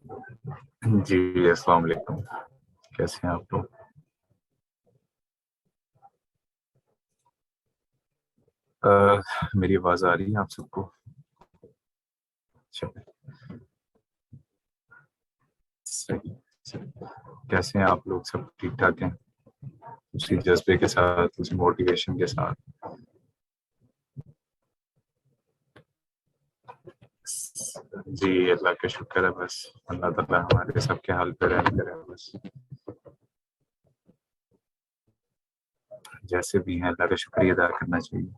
जी, अस्सलाम वालेकुम। कैसे हैं आप लोग? मेरी आवाज़ आ रही है आप सबको? अच्छा, सही, सही। कैसे हैं आप लोग? सब ठीक-ठाक हैं? उसी जज़्बे के साथ, उसी मोटिवेशन के साथ? जी, अल्लाह का शुक्र है बस। अल्लाह ताला हमारे सबके हाल पे रहम करे बस। जैसे भी हैं अल्लाह का शुक्रिया अदा करना चाहिए।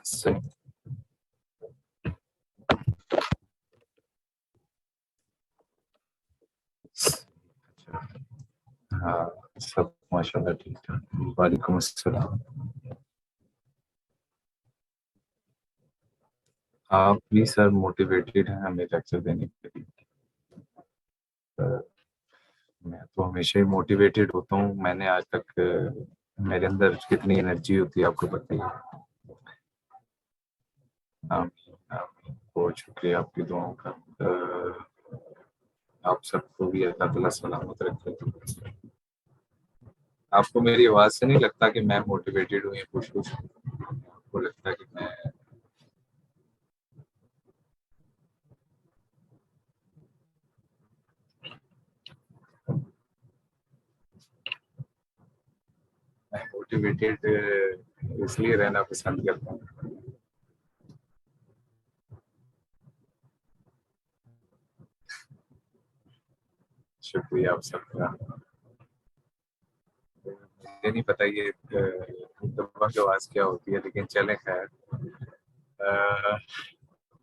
सही। अच्छा, हाँ, सब माशाल्लाह ठीक-ठाक। वालेकुम अस्सलाम। आप भी सर मोटिवेटेड हैं हमें लेक्चर देने के लिए? अ, मैं तो हमेशा ही मोटिवेटेड होता हूँ। मैंने आज तक मेरे अंदर कितनी एनर्जी होती है आपको पता ही है। आमीन, आमीन। बहुत शुक्रिया आपकी दुआओं का। आप सबको भी अल्लाह ताला सलामत रखे। आपको मेरी आवाज़ से नहीं लगता कि मैं मोटिवेटेड हूँ या खुश-खुश हूँ? आपको लगता है कि मैं मोटिवेटेड इसलिए रहना पसंद करता हूँ। शुक्रिया आप सबका। मुझे नहीं पता ये दवा की आवाज़ क्या होती है लेकिन चलें खैर। अ,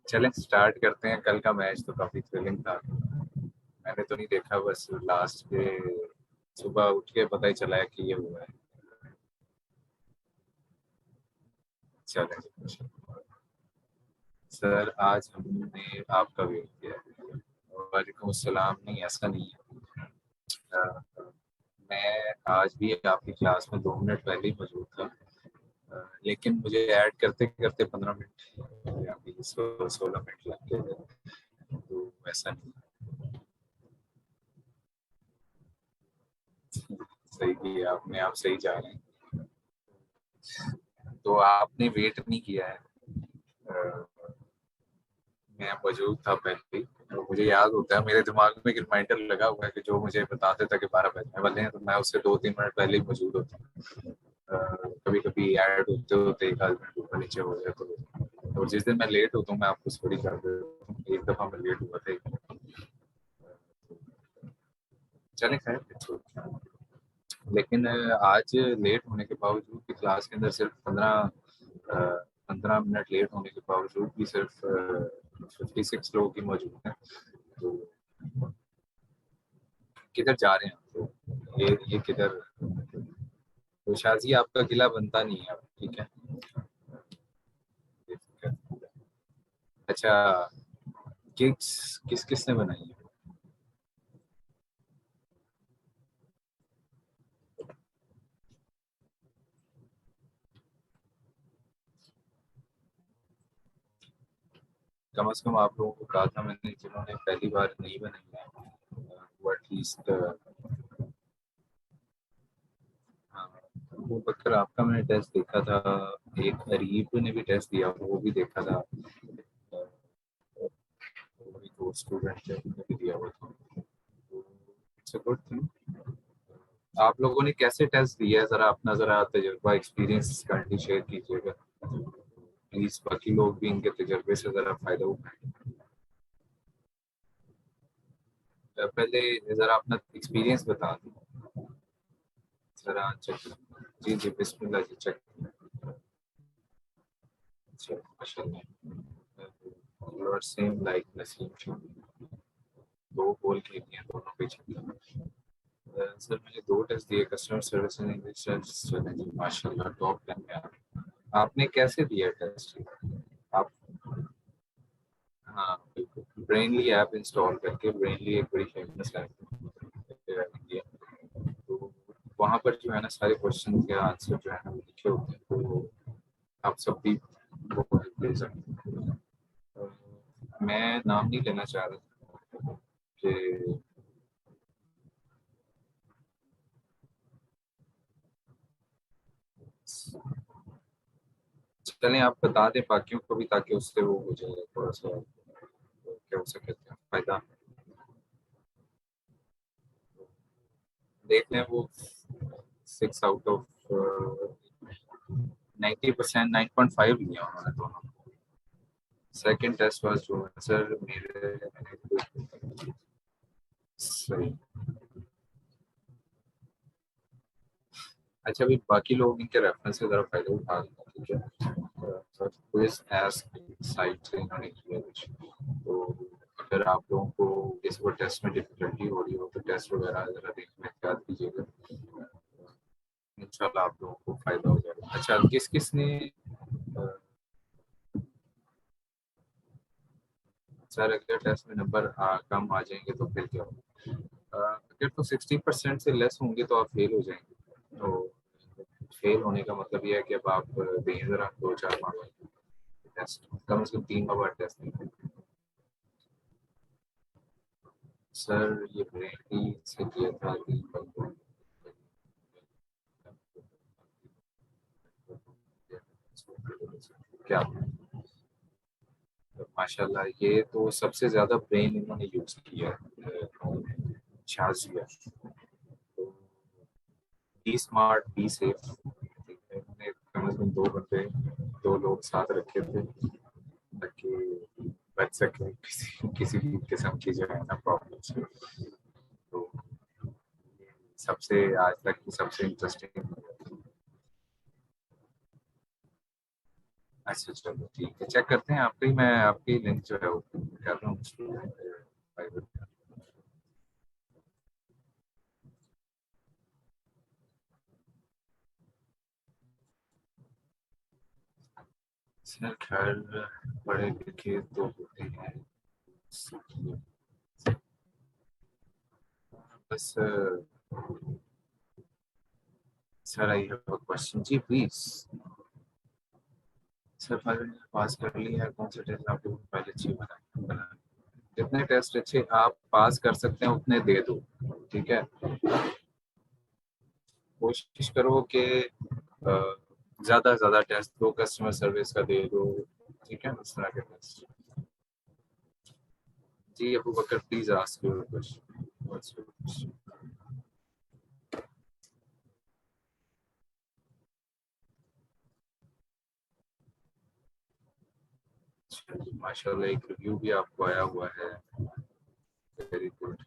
चलें स्टार्ट करते हैं। कल का मैच तो काफ़ी थ्रिलिंग था। मैंने तो नहीं देखा बस लास्ट पे सुबह उठ के पता ही चला है कि ये हुआ है। चलें। सर आज हमने आपका वेट किया है। वालेकुम अस्सलाम। नहीं ऐसा नहीं है। अ, मैं आज भी आपकी क्लास में 2 मिनट पहले ही मौजूद था। लेकिन मुझे ऐड करते-करते 15 मिनट या 20-16 मिनट लग गए थे। तो वैसा नहीं। सही किया आपने, आप सही जा रहे हैं। तो आपने वेट नहीं किया है। अ, मैं मौजूद था पहले ही। तो मुझे याद होता है मेरे दिमाग में एक रिमाइंडर लगा हुआ है कि जो मुझे बताते था कि 12 बजने वाले हैं तो मैं उससे 2-3 मिनट पहले ही मौजूद होता हूँ। कभी-कभी ऐड होते-होते 1 आध मिनट ऊपर-नीचे हो जाए तो जिस दिन मैं लेट होता हूँ मैं आपको सॉरी कर देता हूँ। एक दफ़ा मैं लेट हुआ था। चलें खैर इट्स ओके। लेकिन आज लेट होने के बावजूद भी क्लास के अंदर सिर्फ 15 मिनट लेट होने के बावजूद भी सिर्फ 56 लोग ही मौजूद हैं। तो किधर जा रहे हैं आप लोग? ये किधर? तो शाज़ी आपका किला बनता नहीं है अब, ठीक है? अच्छा, किसने बनाई है? कम से कम आप लोगों को कहा था मैंने जिन्होंने पहली बार नहीं बनाई है वो एटलीस्ट। हाँ, वो बकर आपका मैंने टेस्ट देखा था। एक अरीब ने भी टेस्ट दिया वो भी देखा था। एक और स्टूडेंट ने भी दिया हुआ था। It's a good thing. आप लोगों ने कैसे टेस्ट दिया है जरा अपना जरा तजुर्बा एक्सपीरियंस काइंडली शेयर कीजिएगा प्लीज बाकी लोग भी इनके तजुर्बे से जरा फायदा उठाएं। पहले जरा अपना एक्सपीरियंस बता दें जरा चेक। जी जी बिस्मिल्लाह जी चेक। अच्छा माशाल्लाह you are same like Naseem. दो गोल खेली हैं दोनों पे छक्के। सर मैंने 2 टेस्ट दिए customer service and English test चले जी माशाल्लाह टॉप 10 में आपने कैसे दिया टेस्ट? आप हाँ बिल्कुल ब्रेनली ऐप इंस्टॉल करके ब्रेनली एक बड़ी फेमस ऐप है इंडिया। तो वहाँ पर जो है ना सारे क्वेश्चन के आंसर जो है ना वो लिखे होते हैं तो आप सब भी वो मैं नाम नहीं लेना चाह रहा कि चलें आप बता दें बाकियों को भी ताकि उससे वो हो जाए थोड़ा सा क्या हो सके फायदा देख लें वो 6 आउट ऑफ 90%, 9.5 लिया उन्होंने दोनों। सेकंड टेस्ट वाज जो सर मेरे सही। अच्छा अभी बाकी लोग इनके रेफरेंस से ज़रा फायदा उठा लें, ठीक है। क्विज एस्क साइट से इन्होंने किया कुछ, तो अगर आप लोगों को इस वो टेस्ट में डिफिकल्टी हो रही हो तो टेस्ट वगैरह ज़रा देखने में एहतियात कीजिएगा, इंशाल्लाह आप लोगों को फायदा हो जाएगा। अच्छा किस किस ने सर अगर टेस्ट में नंबर कम आ जाएंगे तो फिर क्या होगा? अगर तो 60% से लेस होंगे तो आप फेल हो जाएंगे। तो फेल होने का मतलब ये है कि अब आप दें ज़रा 2-4 बार टेस्ट, कम से कम 3 बार टेस्ट दें। सर ये ब्रेनली से किया था कि क्या माशाल्लाह ये तो सबसे ज़्यादा ब्रेन इन्होंने यूज़ किया है शाजिया। तो बी स्मार्ट बी सेफ, इन्होंने कम से कम 2 घंटे 2 लोग साथ रखे थे ताकि बच सके किसी किसी भी किस्म की जो है ना प्रॉब्लम से। तो सबसे आज तक की सबसे इंटरेस्टिंग। अच्छा चलो ठीक है, चेक करते हैं आपकी, मैं आपकी लिंक जो है वो कर रहा हूँ प्राइवेट। सर खैर पढ़े लिखे तो होते हैं, बस sir I have a question ji please. Sir final pass कर लिया है, कौन सा टेस्ट आप लोगों को पहले अच्छी बना, जितने टेस्ट अच्छे आप पास कर सकते हैं उतने दे दो, ठीक है। कोशिश करो कि ज़्यादा से ज़्यादा टेस्ट दो, कस्टमर सर्विस का दे दो, ठीक है इस तरह के टेस्ट। जी Abu Bakr please ask your question. माशाल्लाह एक रिव्यू भी आपको आया हुआ है, वेरी गुड।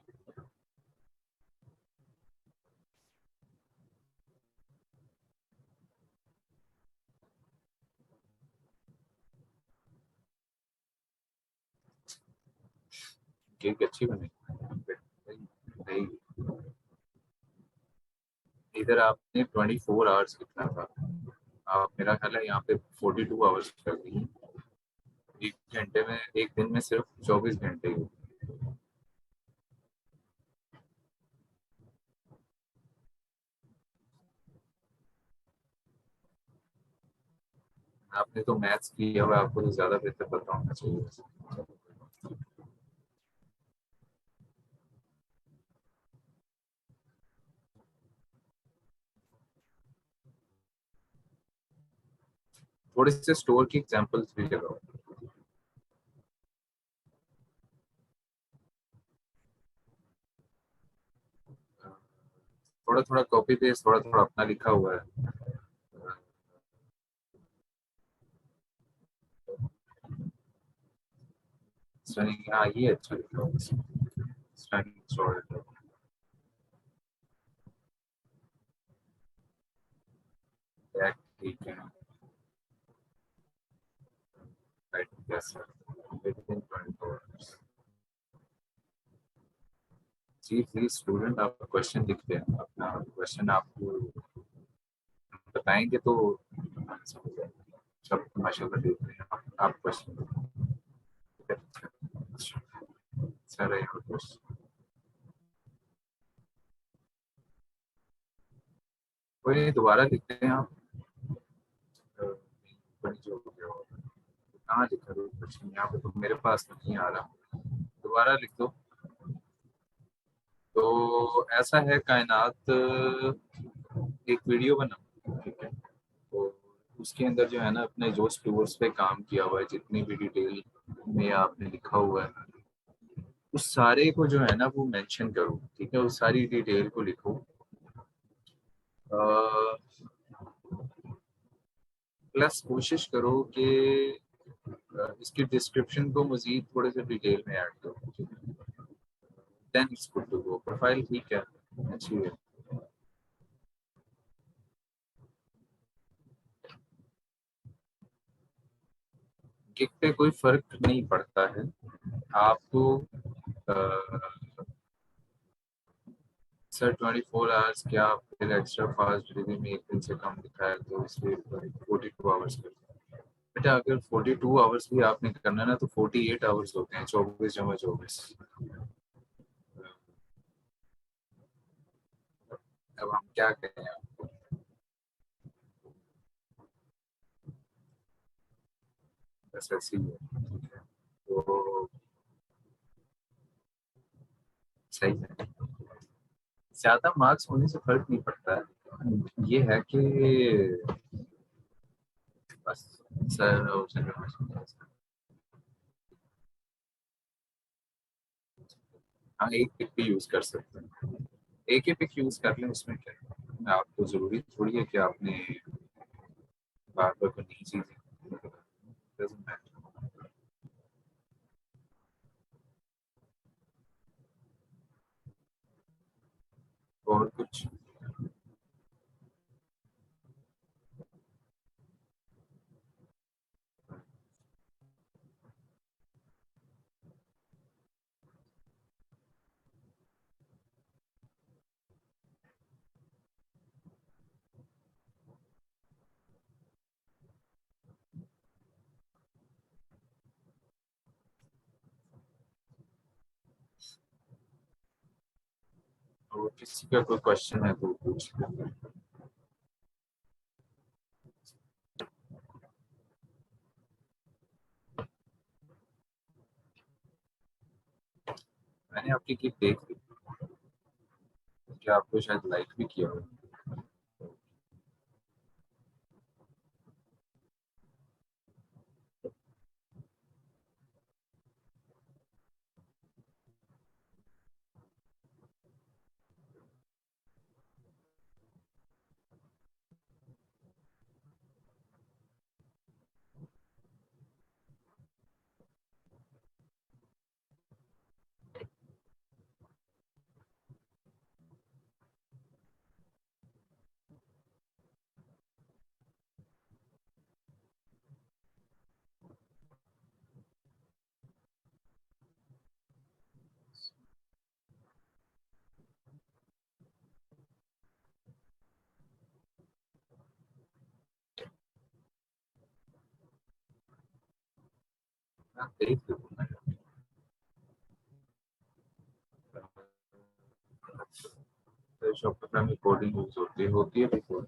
केक अच्छी बनी। नहीं, इधर आपने 24 आवर्स कितना था, आप मेरा ख्याल है यहाँ पे 42 आवर्स कर दी। एक घंटे में एक दिन में सिर्फ 24 घंटे ही। आपने तो मैथ्स किया हुआ, आपको तो ज्यादा बेहतर पता होना चाहिए। थोड़े से स्टोर की एग्जांपल्स भी लगाओ। थोड़ा थोड़ा कॉपी पेस्ट, थोड़ा थोड़ा अपना लिखा हुआ है। स्टनिंग, हाँ ये अच्छा लिखा हुआ है। स्टनिंग सॉर्ट, ठीक है। Right, yes sir, within 24 hours. जी प्लीज स्टूडेंट आप क्वेश्चन लिखते हैं, अपना क्वेश्चन आपको बताएंगे तो समझ जाएंगे। सब माशाल्लाह देख रहे हैं आप क्वेश्चन। सर क्वेश्चन कोई नहीं, दोबारा लिखते हैं आप। बड़ी जो हो गया होगा। कहाँ लिखा गुरुदर्शन? यहाँ पे तो मेरे पास नहीं आ रहा, दोबारा लिख दो। तो ऐसा है कायनात, एक वीडियो बना, ठीक है, तो उसके अंदर जो है ना अपने जो स्टोर्स पे काम किया हुआ है, जितनी भी डिटेल में आपने लिखा हुआ है, उस सारे को जो है ना वो मेंशन करो, ठीक है, उस सारी डिटेल को लिखो। प्लस कोशिश करो कि इसकी डिस्क्रिप्शन को मजीद थोड़े से डिटेल में ऐड करो, then it's good to go. Profile ठीक है, अच्छी है। गिग पे कोई फर्क नहीं पड़ता है आपको। सर 24 आवर्स क्या फिर एक्स्ट्रा फास्ट डिलीवरी में एक दिन से कम दिखा है तो इसलिए 42 आवर्स कर। बेटा अगर 42 आवर्स भी आपने करना है ना तो 48 आवर्स होते हैं, 24 जमा 24। अब हम क्या करें आपको, बस ऐसे ही है, ठीक है। तो सही है, ज्यादा मार्क्स होने से फर्क नहीं पड़ता है, ये है कि बस सर हाँ एक पिक भी यूज कर सकते हैं, एक ही पिक यूज कर लें, उसमें क्या है, आपको जरूरी थोड़ी है कि आपने बार बार कोई नई चीजें, doesn't matter। और कुछ और किसी का कोई क्वेश्चन है तो पूछ लें। मैंने आपकी क्लिप देख ली, क्या आपको शायद लाइक भी किया हो। मैं देख लूंगा। शॉपिफाई में कोडिंग यूज होती है बिल्कुल।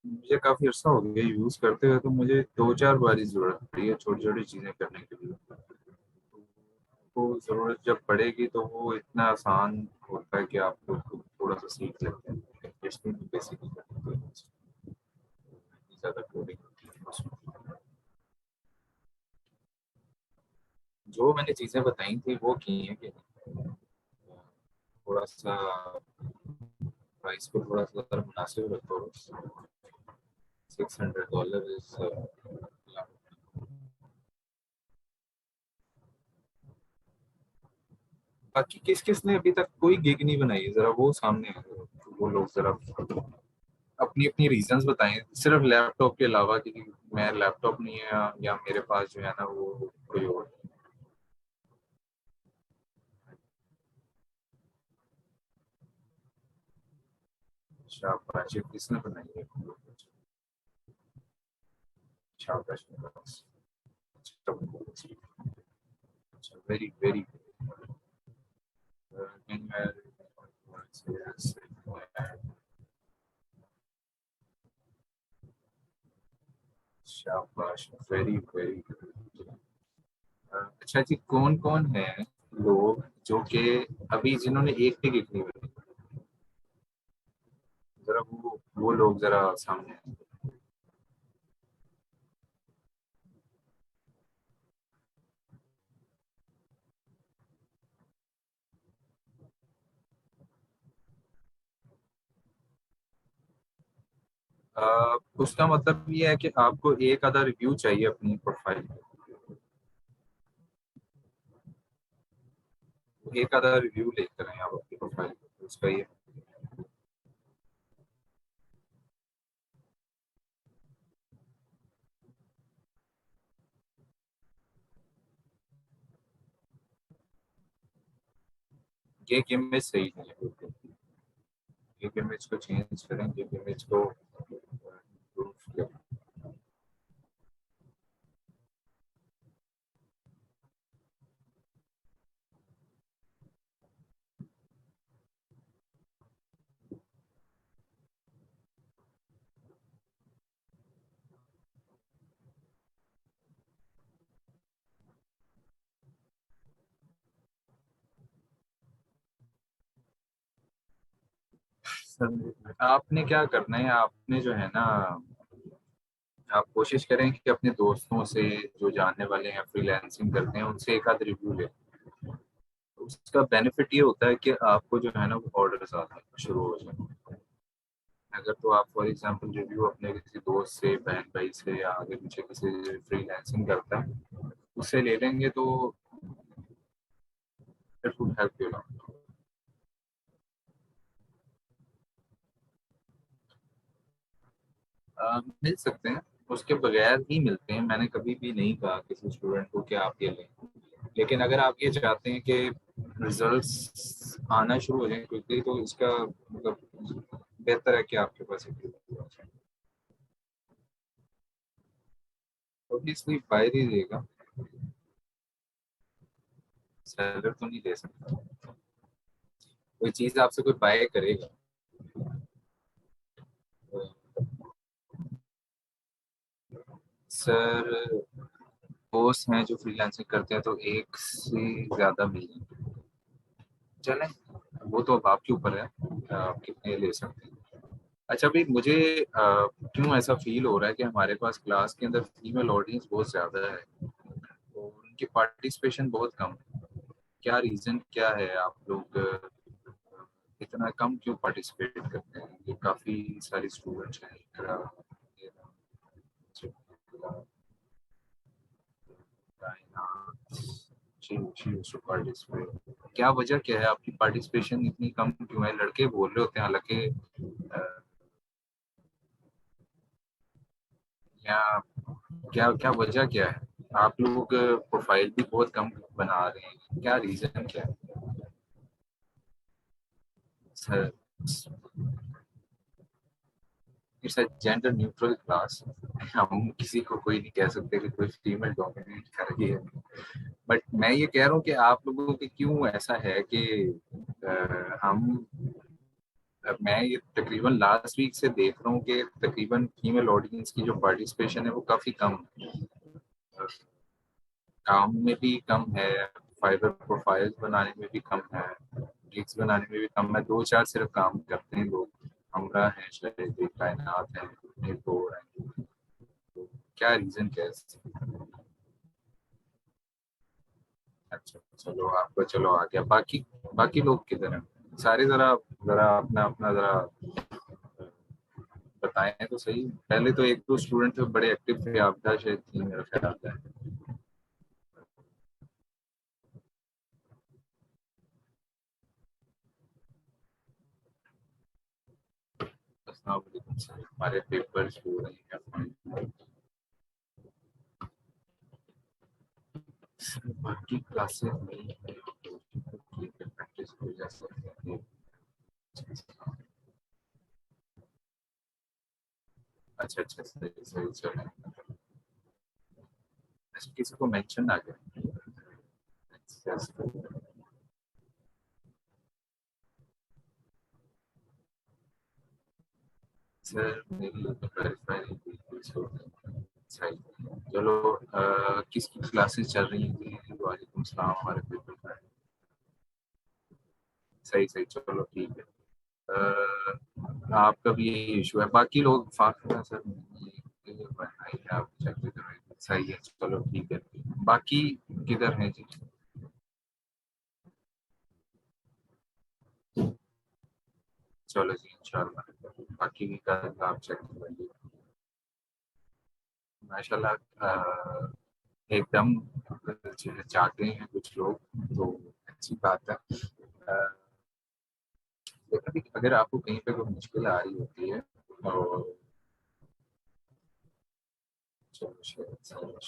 मुझे काफी अर्सा हो गया यूज करते हुए, तो मुझे 2-4 बार ही जरूरत पड़ी है छोटी छोटी चीजें करने के लिए। तो जरूरत जब पड़ेगी तो वो इतना आसान होता है कि आपको खुद थोड़ा सा सीख लेते हैं, बेसिकली करते हैं, ज्यादा कोडिंग होती है उसमें। जो मैंने चीजें बताई थी वो की है कि थोड़ा सा प्राइस को थोड़ा सा ज़रा मुनासिब रखो। $600 इज बाकी किस किस ने अभी तक कोई गिग नहीं बनाई है, जरा वो सामने है, वो लोग जरा अपनी अपनी रीजंस बताएं, सिर्फ लैपटॉप के अलावा, क्योंकि मैं लैपटॉप नहीं है या मेरे पास जो है ना वो कोई और। शाबाश, ये किसने बनाई है? शाबाश, वेरी वेरी शाबाश, वेरी वेरी गुड। अच्छा जी, कौन कौन है लोग जो कि अभी जिन्होंने एक टिकट नहीं बनी? जरा वो लोग जरा सामने आएं। उसका मतलब ये है कि आपको एक आधा रिव्यू चाहिए अपनी प्रोफाइल पे, एक आधा रिव्यू लेकर आए आप अपनी प्रोफाइल पे, उसका ये। ये इमेज सही नहीं है बिल्कुल। ये इमेज को चेंज करें, ये इमेज को improve करें। आपने क्या करना है, आपने जो है ना, आप कोशिश करें कि अपने दोस्तों से जो जानने वाले हैं फ्रीलांसिंग करते हैं उनसे एक आध रिव्यू लें। उसका बेनिफिट ये होता है कि आपको जो है ना वो ऑर्डर्स आते हैं शुरू हो जाए। अगर तो आप फॉर एग्जांपल रिव्यू अपने किसी दोस्त से, बहन भाई से, या आगे पीछे किसी फ्रीलांसिंग करता है उससे ले लेंगे तो it would help you lot. मिल सकते हैं, उसके बगैर ही मिलते हैं। मैंने कभी भी नहीं कहा किसी स्टूडेंट को कि आप ये लें, लेकिन अगर आप ये चाहते हैं कि रिजल्ट्स आना शुरू हो जाए क्विकली तो इसका मतलब बेहतर है कि आपके पास एक review आ जाए। ऑब्वियसली बाहर ही देगा, सेलर तो नहीं दे सकता। कोई चीज आपसे कोई बाय करेगा तो। सर, दोस्त हैं जो फ्रीलांसिंग करते हैं तो एक से ज्यादा मिल चले, वो तो अब आपके ऊपर है, आप कितने ले सकते हैं। अच्छा भाई, मुझे क्यों ऐसा फील हो रहा है कि हमारे पास क्लास के अंदर फीमेल ऑडियंस बहुत ज़्यादा है और उनकी पार्टिसिपेशन बहुत कम है। क्या रीज़न क्या है, आप लोग इतना कम क्यों पार्टिसिपेट करते हैं? ये काफ़ी सारे स्टूडेंट्स हैं, इकरा, मेरा, चित्रा, कायनात, she used to participate। क्या वजह क्या है, आपकी पार्टिसिपेशन इतनी कम क्यों है? लड़के बोल रहे होते हैं हालांकि, या क्या क्या वजह क्या है? आप लोग प्रोफाइल भी बहुत कम बना रहे हैं, क्या रीजन क्या है sir? It's a gender neutral class. हम किसी को कोई नहीं कह सकते कि कोई फीमेल डोमिनेट कर रही है। बट मैं ये कह रहा हूँ कि आप लोगों के क्यों ऐसा है कि हम, मैं ये तकरीबन लास्ट वीक से देख रहा हूँ कि तकरीबन फीमेल ऑडियंस की जो पार्टिसिपेशन है वो काफ़ी कम है। काम में भी कम है, फाइबर प्रोफाइल्स बनाने में भी कम है, गिग्स बनाने में भी कम है। दो चार सिर्फ काम करते हैं लोग, हमरा है, शायद एक कायनात है, एक और है। तो क्या रीजन क्या है इसका? अच्छा चलो, आपका चलो आ गया, बाकी बाकी लोग किधर हैं? सारे जरा जरा अपना अपना जरा बताएं तो सही। पहले तो एक दो स्टूडेंट थे बड़े एक्टिव थे, आपका शायद थी मेरा ख्याल है। अस्सलाम वालेकुम सर, हमारे पेपर हो रहे हैं। बाकी क्लासेस नहीं है तो प्रैक्टिस हो जा सकती है। अच्छा अच्छा, सही सही चले। अच्छा, किसी को मेंशन आ गया? सर मेरी वेरीफाई नहीं हुई, किसकी क्लासेस चल रही हैं जी? वालेकुम सलाम, हमारे पेपर का है। सही सही, चलो ठीक है। आपका भी यही इशू है, बाकी लोग फास्ट हैं सर। ये बनाई है, आप चेक करें, सही है, चलो ठीक है। बाकी किधर हैं जी? चलो जी इंशाल्लाह, बाकी भी कल आप चेक करेंगे। माशाल्लाह, एकदम चाहते हैं कुछ लोग, तो अच्छी बात है। लेकिन भी अगर आपको कहीं पे कोई मुश्किल आ रही होती है तो चलो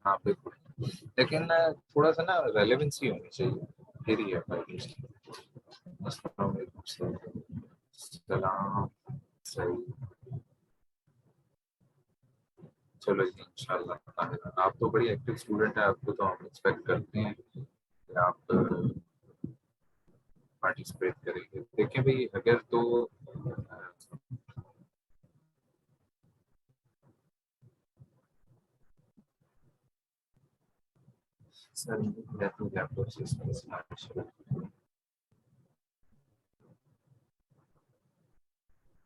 हाँ बिल्कुल, लेकिन थोड़ा सा ना रेलेवेंसी होनी चाहिए, फिर ही है भाई। अस्सलाम वालेकुम सर। सलाम। सही। चलो जी इंशाल्लाह, आप तो बड़ी एक्टिव स्टूडेंट है, आपको तो हम एक्सपेक्ट करते हैं कि आप पार्टिसिपेट करेंगे। देखें भाई, अगर तो सर लैपटॉप से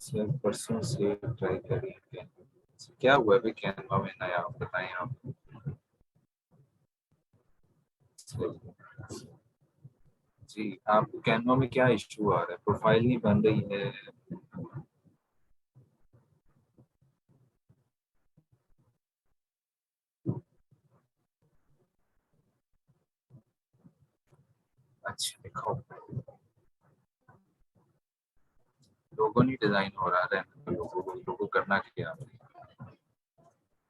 सर परसों से ट्राई करिए। क्या हुआ है भाई कैनवा में नया, आप बताएं आप। जी, आपको कैनवा में क्या इशू आ रहा है? प्रोफाइल नहीं बन रही है? अच्छा दिखाओ। लोगो नहीं डिजाइन हो रहा है, लोगो करना क्या है?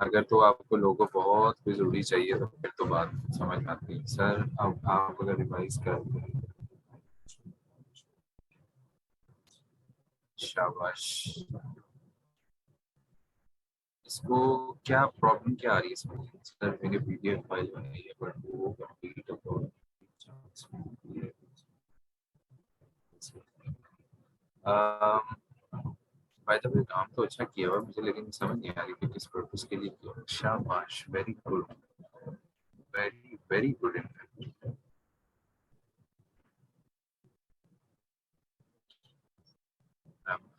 अगर तो आपको लोगो बहुत भी जरूरी चाहिए तो फिर तो बात समझ में आती है सर। अब आप अगर रिवाइज कर दें। शाबाश। इसको क्या प्रॉब्लम क्या आ रही है इसमें? सर मैंने पीडीएफ फाइल बनाई है बट वो कंप्लीट बाय द वे काम तो अच्छा किया हुआ मुझे, लेकिन समझ नहीं आ रही कि किस पर्पस के लिए किया। शाबाश, very good, very very good in fact.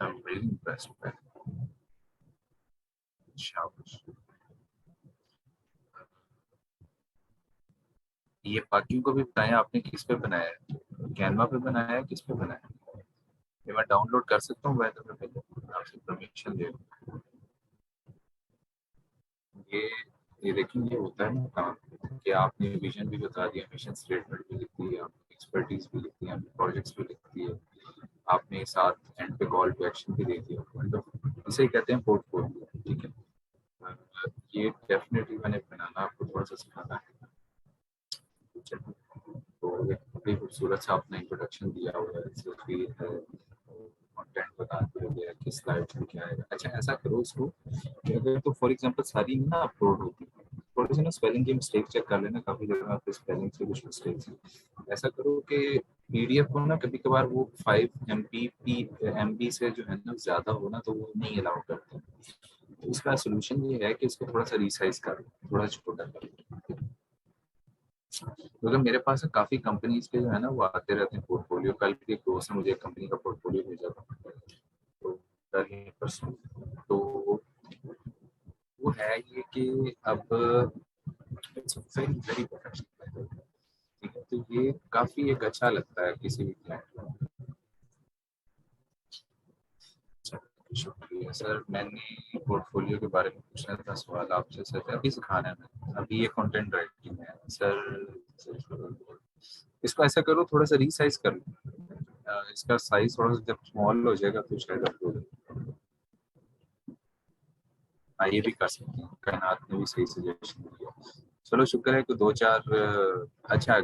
I'm really impressed with that. शाबाश। ये बाकियों को भी बताएं आपने किस पे बनाया है? कैनवा पे बनाया है, किस पे बनाया है? ये मैं डाउनलोड कर सकता हूँ वैसे मैं पहले आपसे परमिशन ले लूँ। ये ये देखिए, ये होता है ना काम कि आपने विजन भी बता दिया, मिशन स्टेटमेंट भी लिख दी, आपने एक्सपर्टीज भी लिख दी, आपने प्रोजेक्ट्स भी लिख दिए, आपने साथ एंड पे कॉल टू एक्शन भी दे दिया, मतलब इसे ही कहते हैं पोर्टफोलियो, ठीक है। ये डेफिनेटली मैंने बनाना आपको थोड़ा सा सिखाना है, ठीक है। तो ये काफी खूबसूरत सा आपने इंट्रोडक्शन दिया हुआ है, सेल्फी है, कंटेंट बता दिया है किस स्लाइड में क्या है। अच्छा ऐसा करो इसको कि अगर तो फॉर एग्जांपल सारी ना अपलोड होती है, थोड़ी सी ना स्पेलिंग की मिस्टेक चेक कर लेना, काफी जगह पे स्पेलिंग से कुछ मिस्टेक्स हैं। ऐसा करो कि पीडीएफ को ना कभी कभार वो 5 MB से जो है ना ज्यादा हो ना, तो वो नहीं अलाउ करते। तो इसका सोल्यूशन ये है कि इसको थोड़ा सा रिसाइज कर, थोड़ा छोटा कर। क्योंकि मेरे पास काफी कंपनीज के जो है ना वो आते रहते हैं पोर्टफोलियो। कल भी एक दोस्त ने मुझे एक कंपनी का पोर्टफोलियो भेजा था, तो कल ही परसों। तो वो है ये कि अब वेरी वेरी प्रोफेशनल, ठीक है। तो ये काफी एक अच्छा लगता है किसी भी क्लाइंट को। शुक्रिया सर, मैंने पोर्टफोलियो के बारे में पूछना था सवाल आपसे सर, अभी सिखाना है मैंने, अभी ये कंटेंट राइटिंग है सर। इसको ऐसा करो, थोड़ा सा रीसाइज कर लो, इसका साइज थोड़ा सा जब स्मॉल हो जाएगा तो शायद अपलोड। हाँ ये भी कर सकते हैं, कायनात ने भी सही सजेशन दिया। चलो शुक्र है कि दो चार अच्छा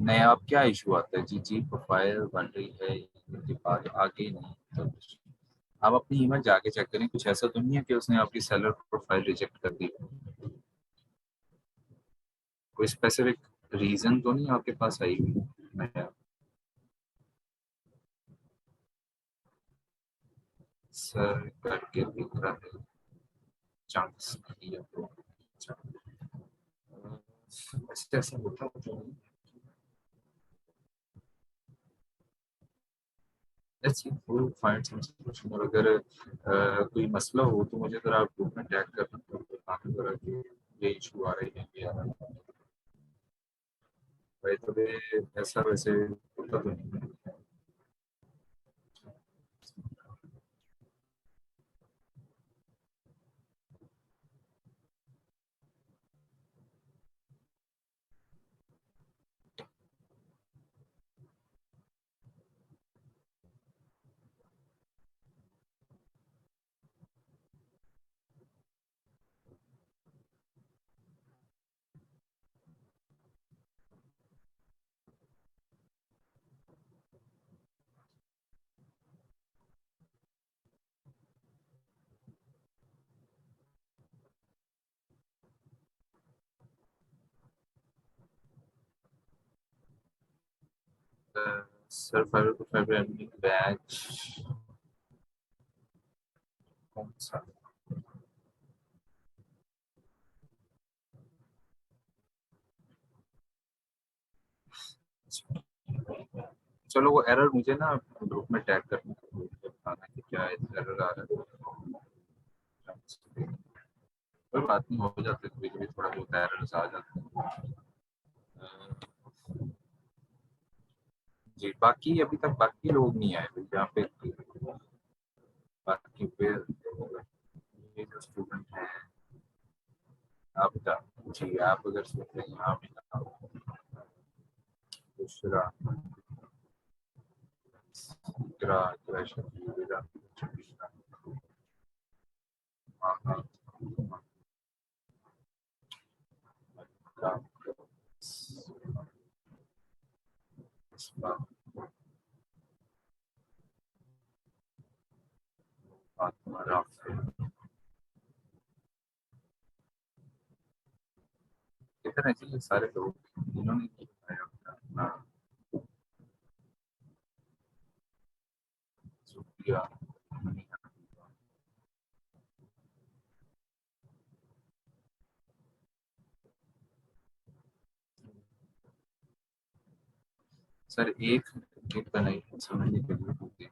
नया। अब क्या इशू आता है जी? जी प्रोफाइल बन रही है के बाद आगे नहीं तो आप अपनी ईमेल जाके चेक करें, कुछ ऐसा तो नहीं है कि उसने आपकी सेलर प्रोफाइल रिजेक्ट कर दी? कोई स्पेसिफिक रीजन तो नहीं आपके पास आई हुई? मैं सर करके दिख रहा है चांस नहीं है तो ऐसे ऐसा होता है तो let's see we'll find some solution और अगर कोई मसला हो तो मुझे अगर आप ग्रुप में टैग करना तो बताना जरा कि ये इशू आ रही है ये आ रहा है भाई तो ऐसा वैसे होता तो नहीं है sir fibre to fibre admin batch कौन सा चलो वो एरर मुझे ना ग्रुप में टैग करना मुझे बताना कि क्या एरर आ रहा है कोई बात नहीं हो जाते कभी कभी थोड़ा बहुत एरर्स आ जाते हैं जी बाकी अभी तक बाकी लोग नहीं आए भाई यहाँ पे बाकी फिर ये जो स्टूडेंट हैं आप बता जी आप अगर सोच रहे हैं यहाँ पे दूसरा तीसरा क्वेश्चन हाँ हाँ इधर ऐसे सारे लोग इन्होंने बताया अपना शुक्रिया सर एक एक बनाई समझने के लिए होते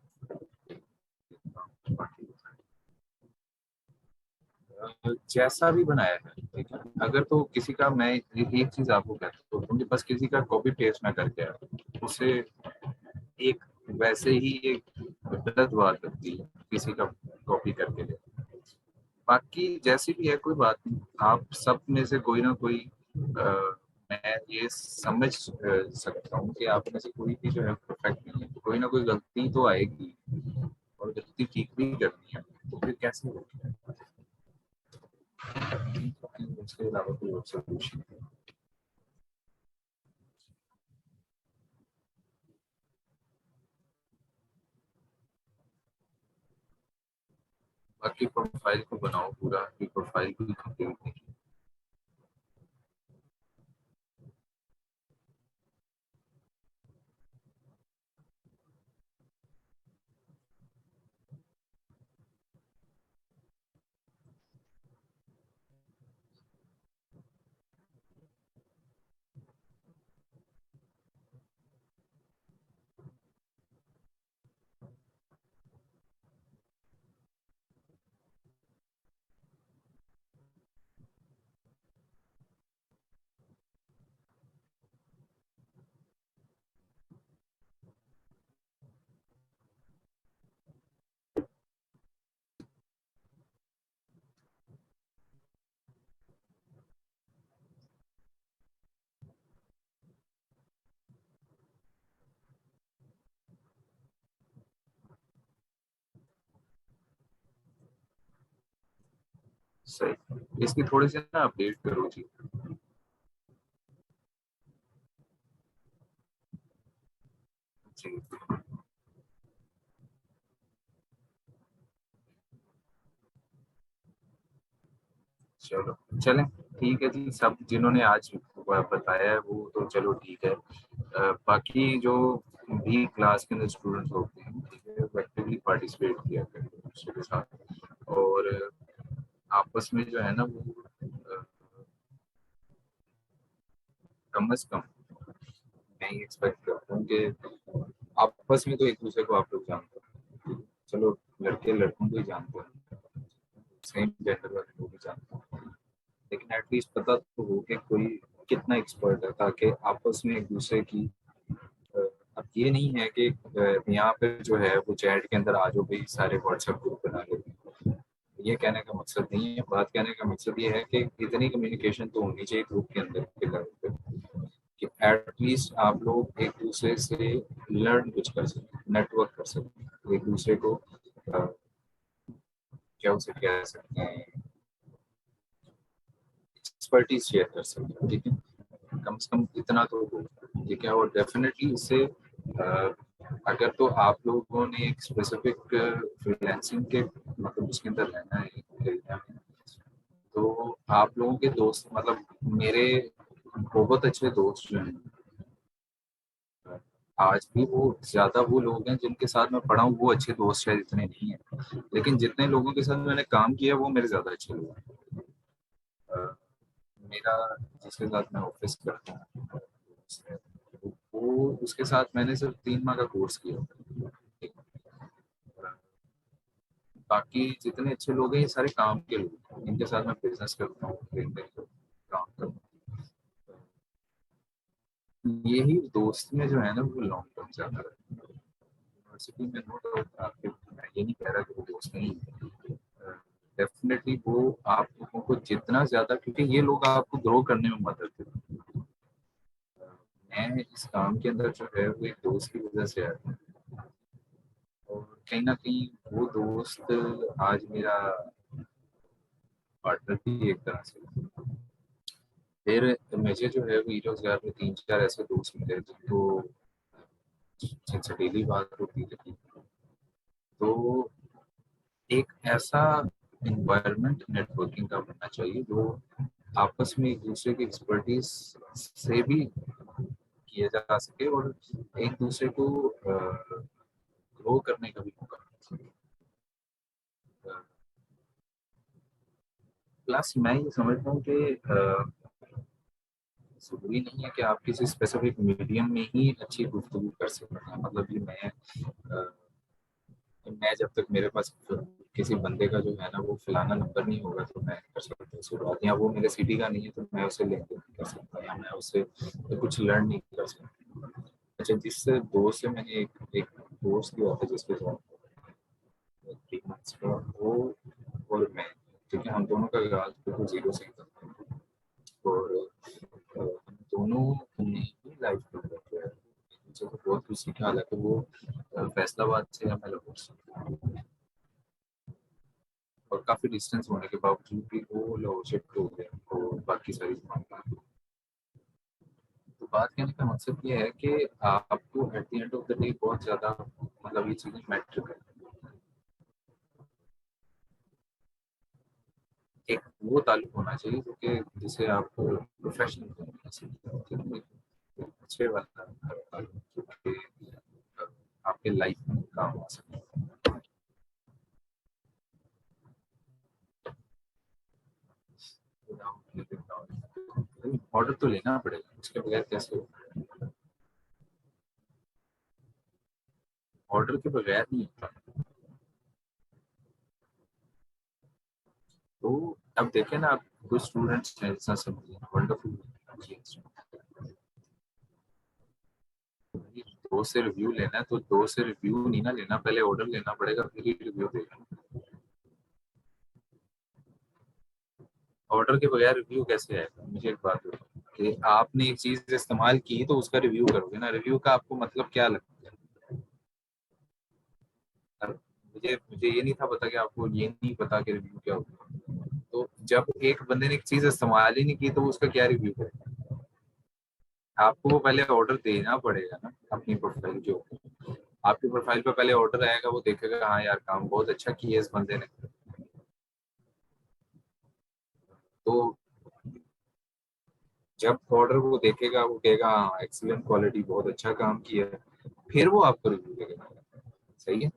जैसा भी बनाया है ठीक है अगर तो किसी का मैं एक चीज आपको कहता हूँ उनके पास किसी का कॉपी पेस्ट ना करके आए उसे एक वैसे ही एक गलत बात लगती है किसी का कॉपी करके ले बाकी जैसी भी है कोई बात नहीं आप सब में से कोई ना कोई मैं ये समझ सकता हूँ कि आप में से कोई भी जो है परफेक्ट नहीं है तो कोई ना कोई गलती तो आएगी और गलती ठीक भी करनी है तो फिर कैसे होगी उसके अलावा कोई और सोल्यूशन बाकी प्रोफाइल को बनाओ पूरा प्रोफाइल को कंप्लीट नहीं सही इसकी थोड़ी सी ना अपडेट करो जी जी चलो चलें ठीक है जी सब जिन्होंने आज बताया है वो तो चलो ठीक है बाकी जो भी क्लास के अंदर स्टूडेंट्स होते हैं ठीक है वो एक्टिवली पार्टिसिपेट किया करें दूसरे के साथ, और आपस में जो है ना वो कम से कम मैं ही एक्सपेक्ट करता हूँ कि आपस में तो एक दूसरे को आप लोग जानते हो, चलो लड़के लड़कों को ही जानते हैं, सेम जेंडर वाले लोग भी जानते हैं, लेकिन एटलीस्ट पता तो हो कि कोई कितना एक्सपर्ट है, ताकि आपस में एक दूसरे की अ, अब ये नहीं है कि यहाँ पे जो है वो चैट के अंदर आ जाओ भाई सारे व्हाट्सएप ग्रुप बना लेते हैं, ये कहने का मकसद नहीं है। बात कहने का मकसद ये है कि इतनी कम्युनिकेशन तो होनी चाहिए ग्रुप के अंदर के लेवल पे कि एटलीस्ट आप लोग एक दूसरे से लर्न कुछ कर सकें, नेटवर्क कर सकें, एक दूसरे को क्या उसे कह सकते हैं, एक्सपर्टीज शेयर कर सकते हैं, ठीक है, कम से कम इतना तो हो, ठीक है। और डेफिनेटली इससे अगर तो आप लोगों ने एक स्पेसिफिक फ्रीलांसिंग के मतलब उसके अंदर रहना है एरिया में, तो आप लोगों के दोस्त मतलब मेरे बहुत अच्छे दोस्त जो हैं आज भी वो ज्यादा वो लोग हैं जिनके साथ मैं पढ़ा हूँ वो अच्छे दोस्त शायद इतने नहीं हैं, लेकिन जितने लोगों के साथ मैंने काम किया वो मेरे ज्यादा अच्छे लोग हैं। मेरा जिसके साथ मैं ऑफिस करता हूँ वो उसके साथ मैंने सिर्फ 3 माह का कोर्स किया, बाकी जितने अच्छे लोग हैं ये सारे काम के लोग हैं, इनके साथ मैं बिजनेस करता हूँ, काम करता हूँ, यही दोस्त में जो है ना वो लॉन्ग टर्म ज्यादा रहता है। यूनिवर्सिटी में नो डाउट आपके, मैं ये नहीं कह रहा कि वो दोस्त नहीं है, डेफिनेटली वो आप लोगों को जितना ज्यादा, क्योंकि ये लोग आपको ग्रो करने में मदद करते हैं। मैं इस काम के अंदर जो है वो एक दोस्त की वजह से आया, और कहीं ना कहीं वो दोस्त आज मेरा पार्टनर भी एक तरह से। फिर मुझे जो है वो रोजगार में 3-4 ऐसे दोस्त मिले जिनको जिनसे डेली बात होती थी, तो एक ऐसा इन्वायरमेंट नेटवर्किंग का बनना चाहिए जो आपस में एक दूसरे की एक्सपर्टीज से भी किया जा सके और एक दूसरे को ग्रो करने का भी मौका मिल सके। प्लस मैं ये समझता हूँ कि जरूरी नहीं है कि आप किसी स्पेसिफिक मीडियम में ही अच्छी गुफ्तगू कर सकते हैं, मतलब कि मैं जब तक मेरे पास किसी बंदे का जो है ना वो फलाना नंबर नहीं होगा तो मैं कर सकता उससे बात, या वो मेरे सिटी का नहीं है तो मैं उसे लेके नहीं कर सकता, या मैं उससे कुछ लर्न नहीं कर सकता। अच्छा, जिससे दोस्त से मैंने एक कोर्स किया था जिसके साथ 3 मंथ्स का, वो और मैं, ठीक है, हम दोनों का आगाज बिल्कुल जीरो से ही था, और हम दोनों ने ही लाइफ में जो है मुझे तो बहुत कुछ सीखा, हालांकि वो फैसलाबाद से या मैं लाहौर से, और काफी डिस्टेंस होने के बावजूद भी वो लाहौर शिफ्ट हो गए और बाकी सारी मामला। तो बात कहने का मकसद ये है कि आपको at the end of the day बहुत ज्यादा मतलब ये चीजें मैटर करती हैं। एक वो ताल्लुक होना चाहिए जो कि जिसे आप प्रोफेशनल बना सकते हो, ठीक है? अच्छे वाला ताल्लुक जो कि आपके लाइफ में काम आ सकता है। ऑर्डर तो लेना पड़ेगा, उसके बगैर कैसे होगा? ऑर्डर के बगैर नहीं होता। तो अब देखें ना, आप कुछ स्टूडेंट्स हैं जैसा समझिए वंडरफुल, दो से रिव्यू लेना है तो दो से रिव्यू नहीं ना लेना, पहले ऑर्डर लेना पड़ेगा फिर ही रिव्यू देना। ऑर्डर के बगैर रिव्यू कैसे आएगा? मुझे एक बात बताओ कि आपने एक चीज इस्तेमाल की तो उसका रिव्यू करोगे ना, रिव्यू का आपको मतलब क्या लगता है? मुझे मुझे ये नहीं था पता कि आपको ये नहीं पता कि रिव्यू क्या होता है, तो जब एक बंदे ने एक चीज इस्तेमाल ही नहीं की तो उसका क्या रिव्यू करेगा? आपको वो पहले ऑर्डर देना पड़ेगा ना अपनी प्रोफाइल के ऊपर, आपकी प्रोफाइल पे पहले ऑर्डर आएगा, वो देखेगा हाँ यार काम बहुत अच्छा किया है इस बंदे ने, तो जब ऑर्डर वो देखेगा वो कहेगा हाँ एक्सीलेंट क्वालिटी बहुत अच्छा काम किया है, फिर वो आपको रिव्यू देगा। सही है।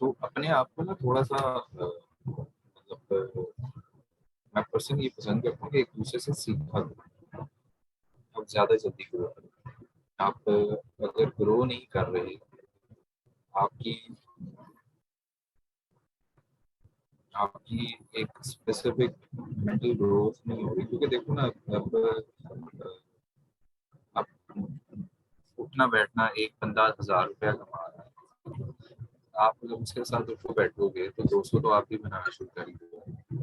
तो अपने आप को ना थोड़ा सा मतलब मैं पर्सनली ये पसंद करता हूँ कि एक दूसरे से सीखा करो। आप ज़्यादा जल्दी ग्रो करो। आप अगर ग्रो नहीं कर रहे, आपकी आपकी एक स्पेसिफिक मेंटल ग्रोथ नहीं हो रही, क्योंकि देखो ना अब उठना बैठना, एक बंदा 1000 रुपया कमा रहा है, आप अगर उसके साथ उठो बैठोगे तो 200 तो आप भी बनाना शुरू कर ही दोगे।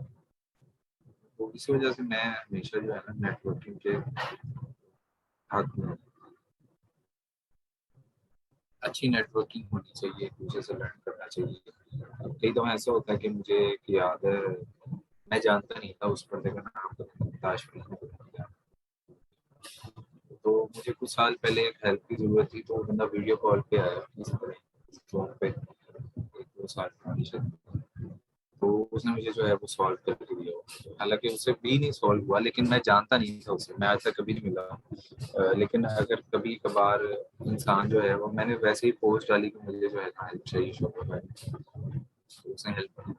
तो इसी वजह से मैं हमेशा जो है ना नेटवर्किंग के हाथ में, अच्छी नेटवर्किंग होनी चाहिए, एक दूसरे से लर्न करना चाहिए। अब कई दफा ऐसा होता है कि मुझे एक याद है, मैं जानता नहीं था उस बंदे का नाम, तो ताश तो मुझे कुछ साल पहले एक हेल्प की जरूरत थी, तो वो बंदा वीडियो कॉल पे आया इस तरह फोन पे, 1-2 साल पहले। तो उसने मुझे जो है वो सॉल्व करके दिया। हालांकि उससे भी नहीं सॉल्व हुआ, लेकिन मैं जानता नहीं था उसे, मैं आज तक कभी नहीं मिला। लेकिन अगर कभी कभार इंसान जो है वो, मैंने वैसे ही पोस्ट डाली कि मुझे जो है हेल्प चाहिए शॉपिफाई, तो उसने हेल्प की।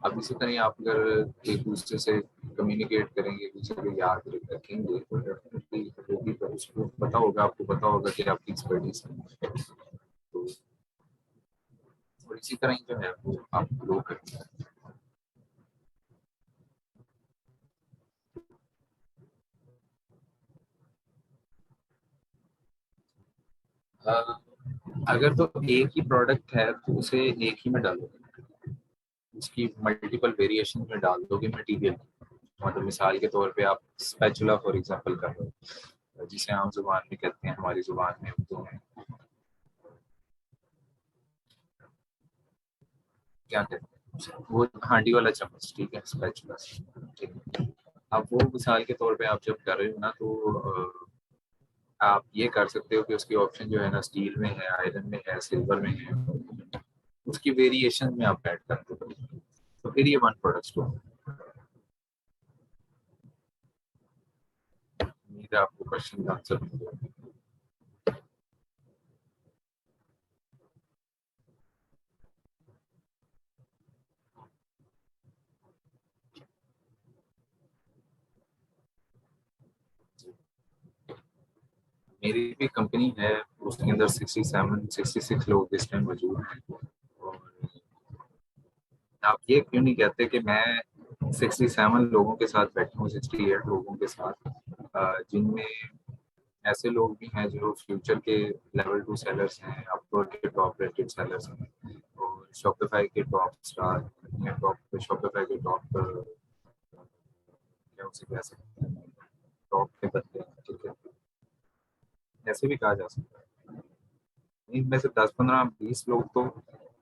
अब इसी तरह आप अगर एक दूसरे से कम्युनिकेट करेंगे, एक दूसरे को याद रखेंगे, तो डेफिनेटली वो भी उसको पता होगा, आपको पता होगा कि आपकी एक्सपर्टीज है। तो और इसी तरह ही जो है वो आप ग्रो करते हैं। अगर तो एक ही प्रोडक्ट है तो उसे एक ही में डालो, उसकी मल्टीपल वेरिएशन में डाल दोगे मटेरियल। मतलब मिसाल के तौर पे आप स्पैचुला फॉर एग्जांपल कर रहे हो, जिसे आम जुबान में कहते हैं, हमारी जुबान में उर्दू में क्या कहते हैं, वो हांडी वाला चम्मच, ठीक है, स्पैचुला, ठीक है। अब वो मिसाल के तौर पे आप जब कर रहे हो ना, तो आप ये कर सकते हो कि उसकी ऑप्शन जो है ना, स्टील में है, आयरन में है, सिल्वर में है, उसकी वेरिएशन में आप ऐड कर दो, तो फिर ये वन प्रोडक्ट स्टोर। उम्मीद है आपको क्वेश्चन का आंसर मिल गया। मेरी भी कंपनी है, उसके अंदर 66 लोग इस टाइम मौजूद हैं। और आप ये क्यों नहीं कहते कि मैं 67 लोगों के साथ बैठा हूँ, 68 लोगों के साथ, जिनमें ऐसे लोग भी हैं जो फ्यूचर के लेवल 2 सेलर्स हैं, अपवर्क के टॉप रेटेड सेलर्स हैं, और शॉपिफाई के टॉप स्टार या टॉप, शॉपिफाई के टॉप क्या उसे कह सकते हैं, टॉप के बंदे हैं, ठीक है, ऐसे भी कहा जा सकता है। इनमें से 10-15-20 लोग तो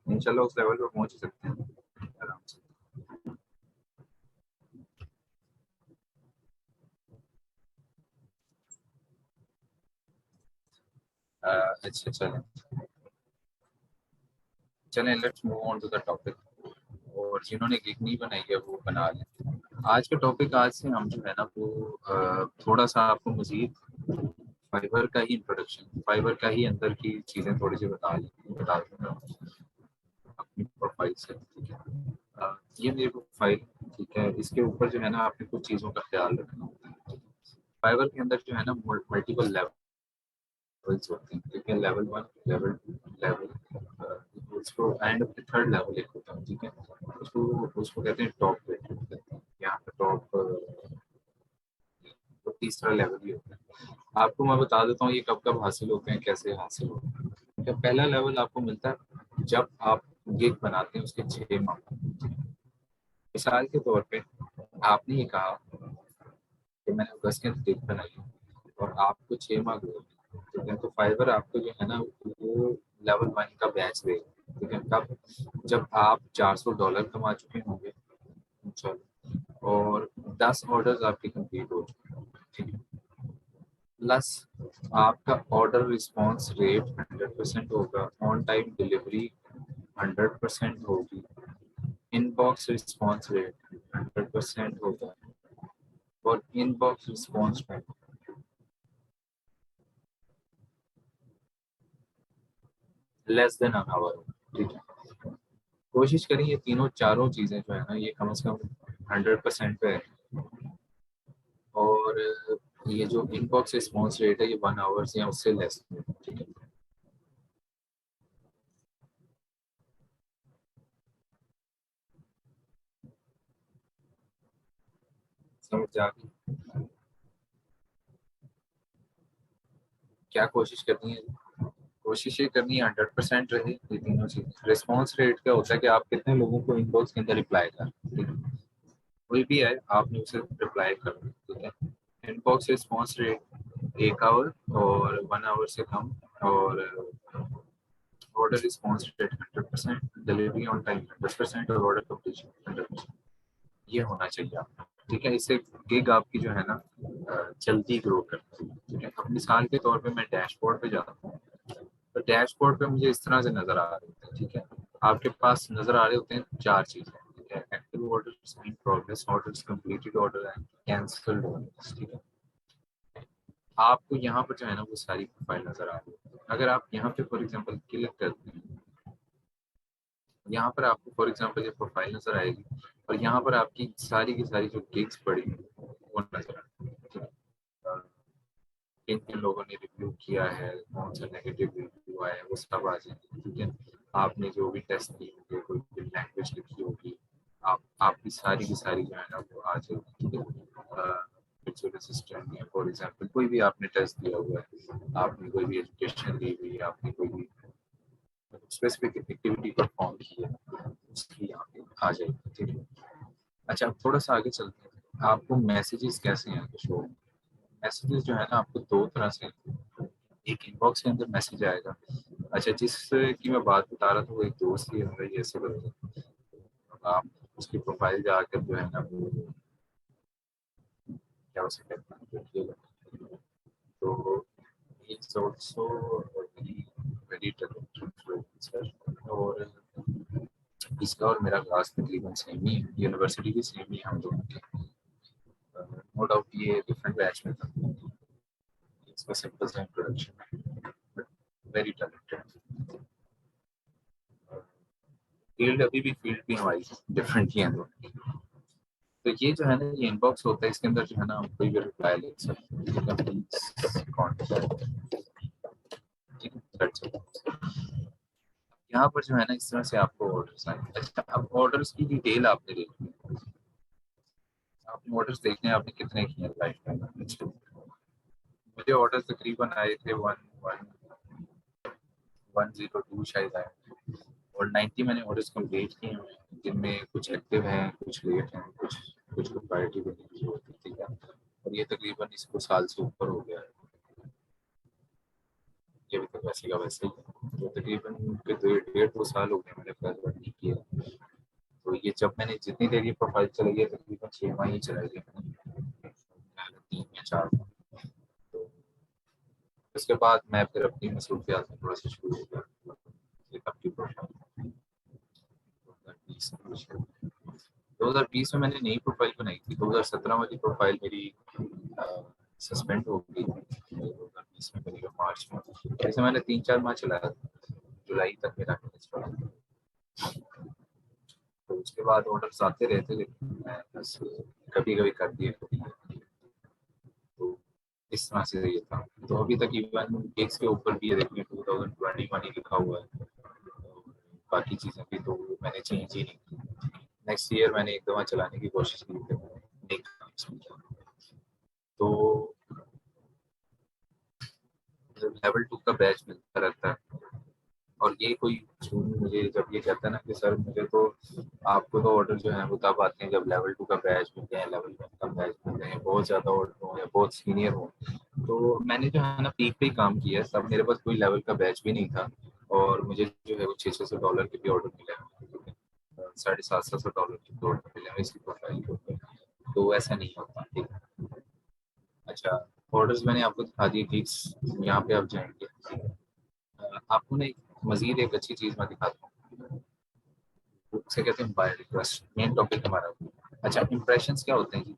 इंशाल्लाह उस लेवल पर पहुंच ही सकते हैं आराम से। अच्छा, चलें चलें, let's move on to the topic. और जिन्होंने गिग नहीं बनाई है वो बना लें। आज का टॉपिक, आज से हम जो है ना वो थोड़ा सा आपको मजीद फाइबर का ही इंट्रोडक्शन, फाइबर का ही अंदर की चीज़ें थोड़ी सी बता दूंगा अपनी प्रोफाइल से, ठीक है। ये मेरी प्रोफाइल, ठीक है, इसके ऊपर जो है ना आपने कुछ चीज़ों का ख्याल रखना होता है। फाइबर के अंदर जो है ना मल्टीपल लेवल्स होते हैं, ठीक है, लेवल 1, लेवल 2, लेवल उसको एंड थर्ड लेवल एक होता है, ठीक है। उसको उसको कहते हैं टॉप रेटेड, यहाँ पे टॉप, तो तीसरा लेवल ही होता है। आपको मैं बता देता हूँ ये कब कब हासिल होते हैं, कैसे हासिल होते हैं। तो पहला लेवल आपको मिलता है जब आप गिग बनाते हैं उसके 6 माह। मिसाल के तौर पे आपने ये कहा कि मैंने अगस्त के अंदर गिग बनाई है और आपको 6 माह हुए, ठीक है, तो फाइबर आपको जो है ना वो लेवल 1 का बैच देगा, ठीक है। कब? जब आप $400 कमा चुके होंगे, चलो, और 10 ऑर्डर्स आपके कंप्लीट हो चुके होंगे, ठीक है, प्लस आपका ऑर्डर रिस्पॉन्स रेट 100% होगा, ऑन टाइम डिलीवरी 100% होगी, इनबॉक्स रिस्पॉन्स रेट 100% होगा, और inbox response time less than an hour, ठीक है। कोशिश करें ये तीनों चारों चीज़ें जो है ना ये कम से कम 100% पे है। और ये जो इनबॉक्स रिस्पॉन्स रेट है ये 1 आवर्स या उससे लेस, ठीक है। समझ आ गई? क्या कोशिश करनी है? कोशिश ये करनी है 100% रहे ये तीनों चीज़ें। रिस्पॉन्स रेट क्या होता है कि आप कितने लोगों को इनबॉक्स के अंदर रिप्लाई कर, ठीक है। कोई भी है आपने उसे रिप्लाई करना, ठीक है। इनबॉक्स रिस्पॉन्स रेट 1 आवर और 1 आवर से कम, और order response rate 100%, delivery on time 100% और ऑर्डर कंप्लीशन 100%, ये होना चाहिए आपका, ठीक है। इससे गिग आपकी जो है ना जल्दी ग्रो करती है, ठीक है। अब मिसाल के तौर पे मैं डैशबोर्ड पे जाता हूँ, तो डैशबोर्ड पे मुझे इस तरह से नजर आ रहे होते हैं, ठीक है। आपके पास नजर आ रहे होते हैं 4 चीजें, ठीक है। Active orders, in progress orders, completed order and cancelled orders, ठीक है। आपको यहाँ पर जो है ना वो सारी प्रोफाइल नजर आ रही है। अगर आप यहाँ पे फॉर एग्जांपल क्लिक करते हैं, यहाँ पर आपको फॉर एग्जांपल ये प्रोफाइल नजर आएगी, और यहाँ पर आपकी सारी की सारी जो गिग्स पड़ी हैं वो नजर आएगी। किन किन लोगों ने रिव्यू किया है, कौन सा नेगेटिव रिव्यू आया है, वो सब आ जाएंगे, ठीक है। आपने जो भी टेस्ट की होगी, कोई भी लैंग्वेज लिखी होगी, आप आपकी सारी की सारी जो है ना वो आ जाएगी, ठीक है। विजुअल असिस्टेंट या फॉर एग्जांपल कोई भी आपने टेस्ट दिया हुआ है, आपने कोई भी एजुकेशन दी हुई है, आपने कोई भी स्पेसिफिक एक्टिविटी परफॉर्म की है, उसकी यहाँ पे आ जाएगी, ठीक है। अच्छा, अब थोड़ा सा आगे चलते हैं। आपको मैसेजेस कैसे हैं शो? मैसेजेस जो है ना आपको 2 तरह से, एक इनबॉक्स के अंदर मैसेज आएगा। अच्छा, जिस की मैं बात बता रहा था वो एक दोस्त ही है, ये ऐसे करते हैं। आप उसकी प्रोफाइल जाकर जो है ना वो क्या उसे कहते हैं देखिएगा, तो it's also very very talented, और इसका और मेरा क्लास तकरीबन सेम ही है, यूनिवर्सिटी भी सेम ही है हम दोनों की। नो डाउट ये डिफरेंट बैच में था, इसका सिंपल सा इंट्रोडक्शन है, बट वेरी टैलेंटेड। फील्ड अभी भी फील्ड भी हमारी डिफरेंट ही है दोनों। तो ये जो है ना ये इनबॉक्स होता है, इसके अंदर जो है ना हम कोई भी रिप्लाई ले सकते हैं, कॉन्टैक्ट, ठीक है, that's it। यहाँ पर जो है ना इस तरह से आपको ऑर्डर्स आए। अच्छा, अब ऑर्डर्स की डिटेल आपने देखनी है, आपने ऑर्डर्स देखने हैं आपने कितने किए लाइफ टाइम। मुझे ऑर्डर्स तकरीबन आए थे 10102 शायद आए, और 90 मैंने ऑर्डर्स कंप्लीट किए हैं, जिनमें कुछ एक्टिव हैं, कुछ लेट हैं, कुछ कुछ को प्रायोरिटी देने की जरूरत है, ठीक है। और ये तकरीबन इसको साल से ऊपर हो गया है, ये भी तो वैसे का वैसे ही है। तो तकरीबन के 1.5-2 साल हो गए मैंने फर्स्ट नहीं किया। तो ये जब मैंने जितनी देर ये प्रोफाइल चलाई है तकरीबन 6 माह ही चलाई है मैंने, 3 या 4 माह। तो उसके बाद मैं फिर अपनी मसरूफियात में थोड़ा सा शुरू हो गया, एक अपनी प्रोफाइल 2020 में मैंने नई प्रोफाइल बनाई थी। 2017 वाली प्रोफाइल मेरी सस्पेंड हो गई थी 2020 में, करीब मार्च में। ऐसे मैंने 3-4 माह चलाया, जुलाई तक मेरा चला। तो उसके बाद ऑर्डर्स आते रहते, लेकिन मैं बस कभी कभी कर दिए, कभी नहीं। तो इस तरह से ये था। तो अभी तक इवन गिग्स के ऊपर भी ये देखिए 2021 ही लिखा हुआ है, और बाकी चीज़ें भी तो मैंने चेंज ही नहीं की। नेक्स्ट ईयर मैंने एक दफ़ा चलाने की कोशिश की थी, देखा इसमें क्या। तो लेवल 2 का बैच मिलता रहता है, और ये कोई मुझे जब ये कहता है ना कि सर मुझे तो आपको तो ऑर्डर जो है वो तब आते हैं जब लेवल 2 का बैच मिल जाए, लेवल 1 का बैच मिल जाए, बहुत ज़्यादा ऑर्डर हो या बहुत सीनियर हो। तो मैंने जो है ना पीक पे ही काम किया है, तब मेरे पास कोई लेवल का बैच भी नहीं था, और मुझे जो है वो $600 के भी ऑर्डर मिले हैं, $750-$700 के भी ऑर्डर मिले हैं इसी प्रोफाइल के ऊपर। तो ऐसा नहीं होता, ठीक है। अच्छा, ऑर्डर्स मैंने आपको दिखा दिए, गिग्स यहाँ पे आप जाएंगे। आपको ना एक मजीद एक अच्छी चीज़ मैं दिखाता हूँ, उसे कहते हैं बाय रिक्वेस्ट, मेन टॉपिक हमारा। अच्छा, इम्प्रेशंस क्या होते हैं जी?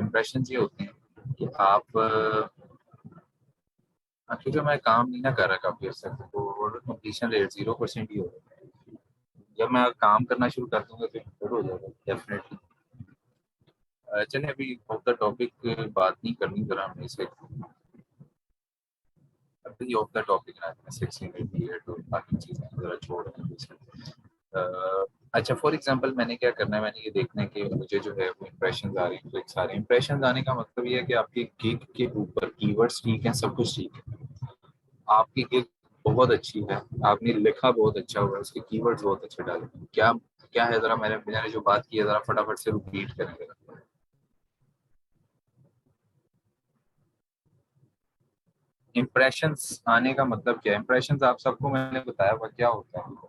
इम्प्रेशंस ये होते हैं कि आप क्योंकि मैं काम नहीं ना कर रहा काफ़ी अर्से से, तो ऑर्डर कंप्लीशन रेट 0% ही होगा। जब मैं काम करना शुरू कर दूंगा तो 100 हो जाएगा डेफिनेटली। चलिए अभी ऑफ द टॉपिक बात नहीं करनी जरा हमने इसे, अभी ऑफ द टॉपिक ना सेक्शन पीरियड और बाकी चीज़ें जरा छोड़ दें। अच्छा फॉर एग्जांपल मैंने क्या करना है, मैंने ये देखना है कि मुझे जो है वो इंप्रेशन आ रहे हैं, क्लिक्स आ रहे हैं। इंप्रेशन आने का मतलब ये है कि आपकी गिग के ऊपर कीवर्ड्स ठीक है, सब कुछ ठीक है, आपकी गिग बहुत अच्छी है, आपने लिखा बहुत अच्छा हुआ है, उसके कीवर्ड्स बहुत अच्छे डाले। क्या क्या है जरा मैंने जो बात की है जरा फटाफट से रिपीट करेंगे। इंप्रेशंस आने का मतलब क्या है? इंप्रेशंस आप सबको मैंने बताया हुआ क्या होता है।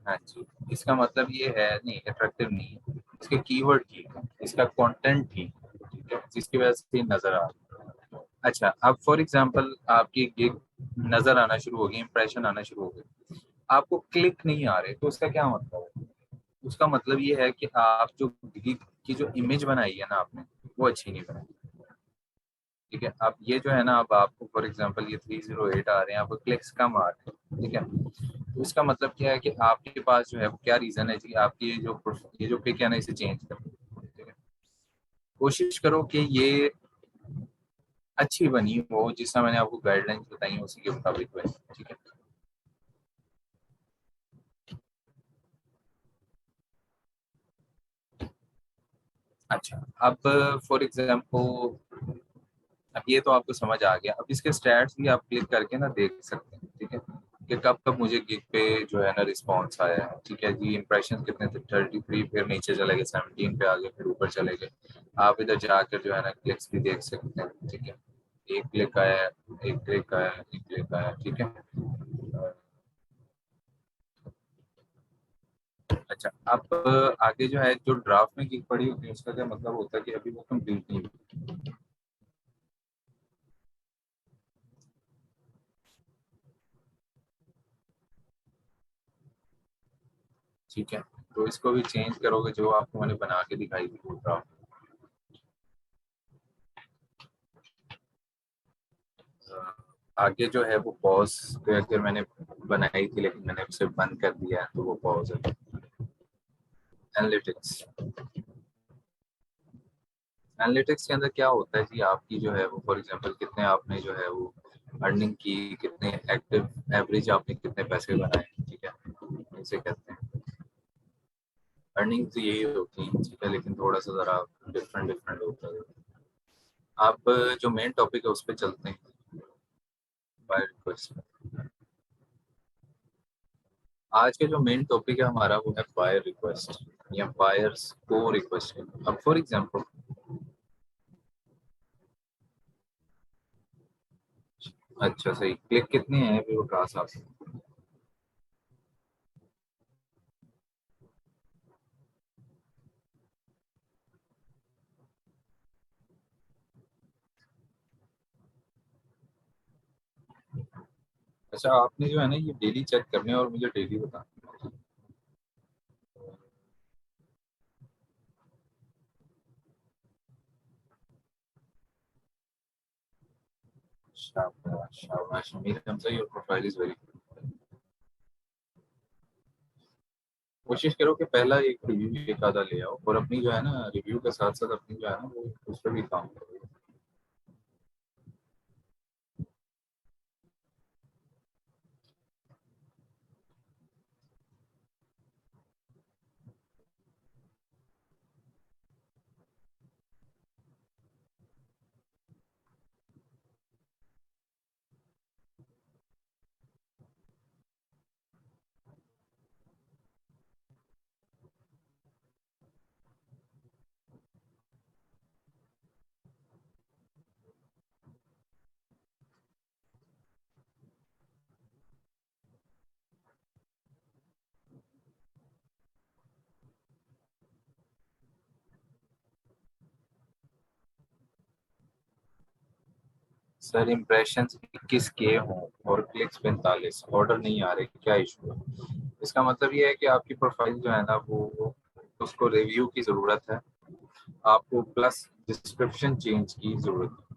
हाँ जी, इसका मतलब ये है नहीं, अट्रैक्टिव नहीं है, इसके कीवर्ड ठीक है, इसका कंटेंट ठीक है, ठीक है, जिसकी वजह से ये नजर आ रहा है। अच्छा अब फॉर एग्जांपल आपकी गिग नजर आना शुरू हो गई, इंप्रेशन आना शुरू हो गए, आपको क्लिक नहीं आ रहे, तो उसका क्या मतलब है? उसका मतलब ये है कि आप जो गिग की जो इमेज बनाई है ना आपने, वो अच्छी नहीं बनाई। ठीक है, अब ये जो है ना, अब आपको फॉर एग्जांपल ये 308 आ रहे हैं, आपको क्लिक्स कम आ रहे हैं, ठीक है, तो इसका मतलब क्या है कि आपके पास जो है वो क्या रीजन है जी, आपकी ये जो पिक है ना इसे चेंज करो। ठीक है, कोशिश करो कि ये अच्छी बनी हो, जिसका मैंने आपको गाइडलाइंस बताई है उसी के मुताबिक बनी। ठीक है, अच्छा अब फॉर एग्जांपल, अब ये तो आपको समझ आ गया, अब इसके स्टैट्स भी आप क्लिक करके ना देख सकते हैं। ठीक है, कि कब कब मुझे गिग पे जो है ना रिस्पॉन्स आया है। ठीक है जी, इंप्रेशन कितने थे? 33, फिर नीचे चले गए 17 पे आ गए, फिर ऊपर चले गए। आप इधर जाकर जो है ना क्लिक्स भी देख सकते हैं। ठीक है, एक क्लिक आया है, एक क्लिक आया, एक क्लिक आया। ठीक है, अच्छा अब आगे जो है, जो ड्राफ्ट में गिग पड़ी होती है उसका क्या मतलब होता है कि अभी वो कंप्लीट नहीं हुई। ठीक है, तो इसको भी चेंज करोगे, जो आपको मैंने बना के दिखाई थी वो ड्राफ्ट, आगे जो है वो पॉज पे अगर मैंने बनाई थी लेकिन मैंने उसे बंद कर दिया है, तो वो पॉज है। एनालिटिक्स, एनालिटिक्स के अंदर क्या होता है जी, आपकी जो है वो फॉर एग्जांपल कितने आपने जो है वो अर्निंग की, कितने एक्टिव, एवरेज आपने कितने पैसे बनाए। ठीक है, इसे कहते हैं अर्निंग, तो यही होती है। ठीक है, लेकिन थोड़ा सा जरा डिफरेंट डिफरेंट होता है। आप जो मेन टॉपिक है उस पर चलते हैं, बाय रिक्वेस्ट। आज का जो मेन टॉपिक है हमारा वो है बायर रिक्वेस्ट या बायर्स को रिक्वेस्ट। अब फॉर एग्जांपल, अच्छा सही, क्लिक कितने हैं अभी वो क्लास आप? अच्छा आपने जो है ना ये डेली चेक करने और मुझे डेली बताना। शाबाश शाबाश Mir Hamza, your profile is very good. कोशिश करो कि पहला एक रिव्यू एक आधा ले आओ, और अपनी जो है ना रिव्यू के साथ साथ अपनी जो है ना वो उस पर भी काम करो। सर इम्प्रेशन 21 के हों और क्लिक्स 45, ऑर्डर नहीं आ रहे, क्या इशू है? इसका मतलब ये है कि आपकी प्रोफाइल जो है ना वो उसको रिव्यू की ज़रूरत है आपको, प्लस डिस्क्रिप्शन चेंज की ज़रूरत है।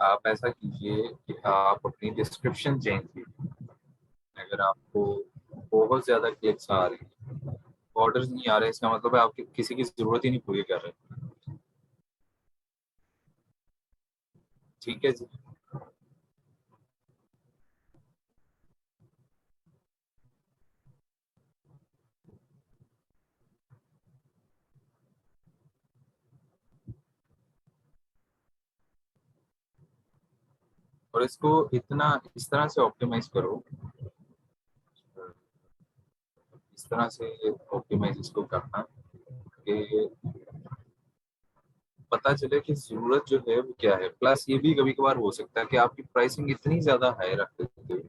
आप ऐसा कीजिए कि आप अपनी डिस्क्रिप्शन चेंज कीजिए। अगर आपको बहुत ज़्यादा क्लिक्स आ रहे हैं, ऑर्डर्स नहीं आ रहे, इसका मतलब है आपकी किसी की ज़रूरत ही नहीं पूरी कर रहे। ठीक है जी। और इसको इतना इस तरह से ऑप्टिमाइज करो, इस तरह से ऑप्टिमाइज इसको करना कि पता चले कि जरूरत जो है वो क्या है। प्लस ये भी कभी कभार हो सकता है कि आपकी प्राइसिंग इतनी ज्यादा हाई रख देते हो,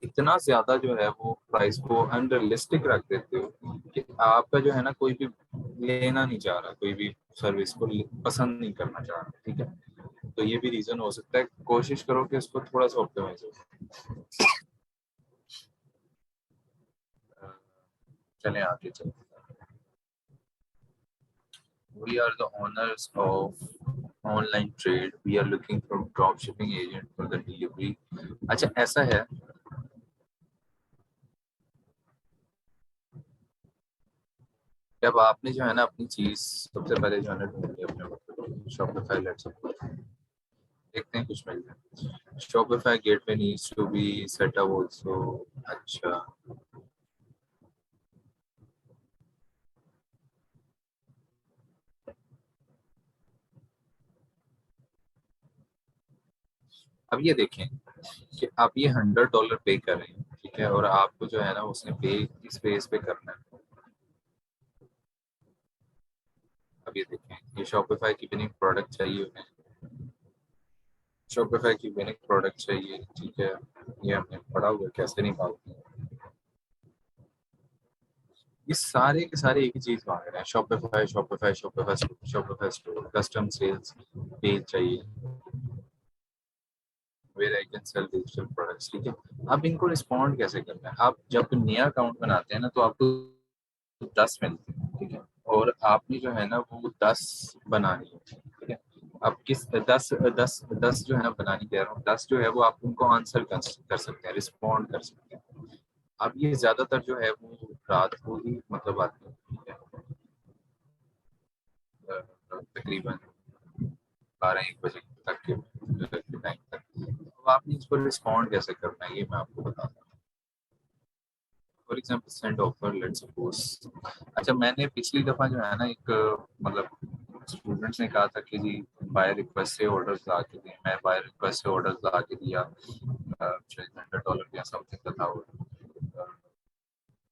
इतना ज्यादा जो है वो प्राइस को अनरियलिस्टिक रख देते हो कि आपका जो है ना कोई भी लेना नहीं चाह रहा, कोई भी सर्विस को पसंद नहीं करना चाह रहा। ठीक है, तो ये भी रीजन हो सकता है। कोशिश करो कि इसको थोड़ा सा ऑप्टिमाइज हो। चलें आगे चलते हैं। We are the owners of online trade. We are looking for drop shipping agent for the delivery. अच्छा ऐसा है, जब आपने जो है ना अपनी चीज सबसे पहले जो है ना ढूंढनी अपने शॉपिफाई लेट्स देखते हैं कुछ मिल जाए। Shopify gateway needs to be set up also. अच्छा, अब ये देखें कि आप ये $100 पे कर रहे हैं, ठीक है, और आपको जो है ना उसने पे इस पेज पे करना है। अब ये देखें, ये शॉपिफाई की बिनिंग प्रोडक्ट चाहिए उन्हें, शॉपिफाई की बिनिंग प्रोडक्ट चाहिए, ठीक है, ये हमने पढ़ा हुआ है, कैसे निकालते हैं। ये सारे के सारे एक ही चीज मांग रहे हैं, Shopify Shopify Shopify Shopify store custom sales page चाहिए, where I can sell digital products. ठीक है, अब इनको रिस्पॉन्ड कैसे करना है? आप जब नया अकाउंट बनाते हैं ना तो आपको 10 मिलते हैं, ठीक है, और आपने जो है ना वो 10 बनानी है। ठीक है, अब किस 10 जो है ना बनानी कह रहा हूँ, 10 जो है वो आप उनको आंसर कर सकते हैं, रिस्पॉन्ड कर सकते हैं। अब ये ज्यादातर जो है वो रात को ही मतलब आती है, ठीक है, तकरीबन 12-1 बजे तक के टाइम तक। तो आपने इसको रिस्पॉन्ड कैसे करना है ये मैं आपको बताता हूँ। For example send offer let's suppose. अच्छा, मैंने पिछली दफा जो है ना एक मतलब स्टूडेंट्स ने कहा था कि जी बाय रिक्वेस्ट से ऑर्डर्स ला के दें, मैं बाय रिक्वेस्ट से ऑर्डर्स ला के दिया, शायद $100 या समथिंग का था।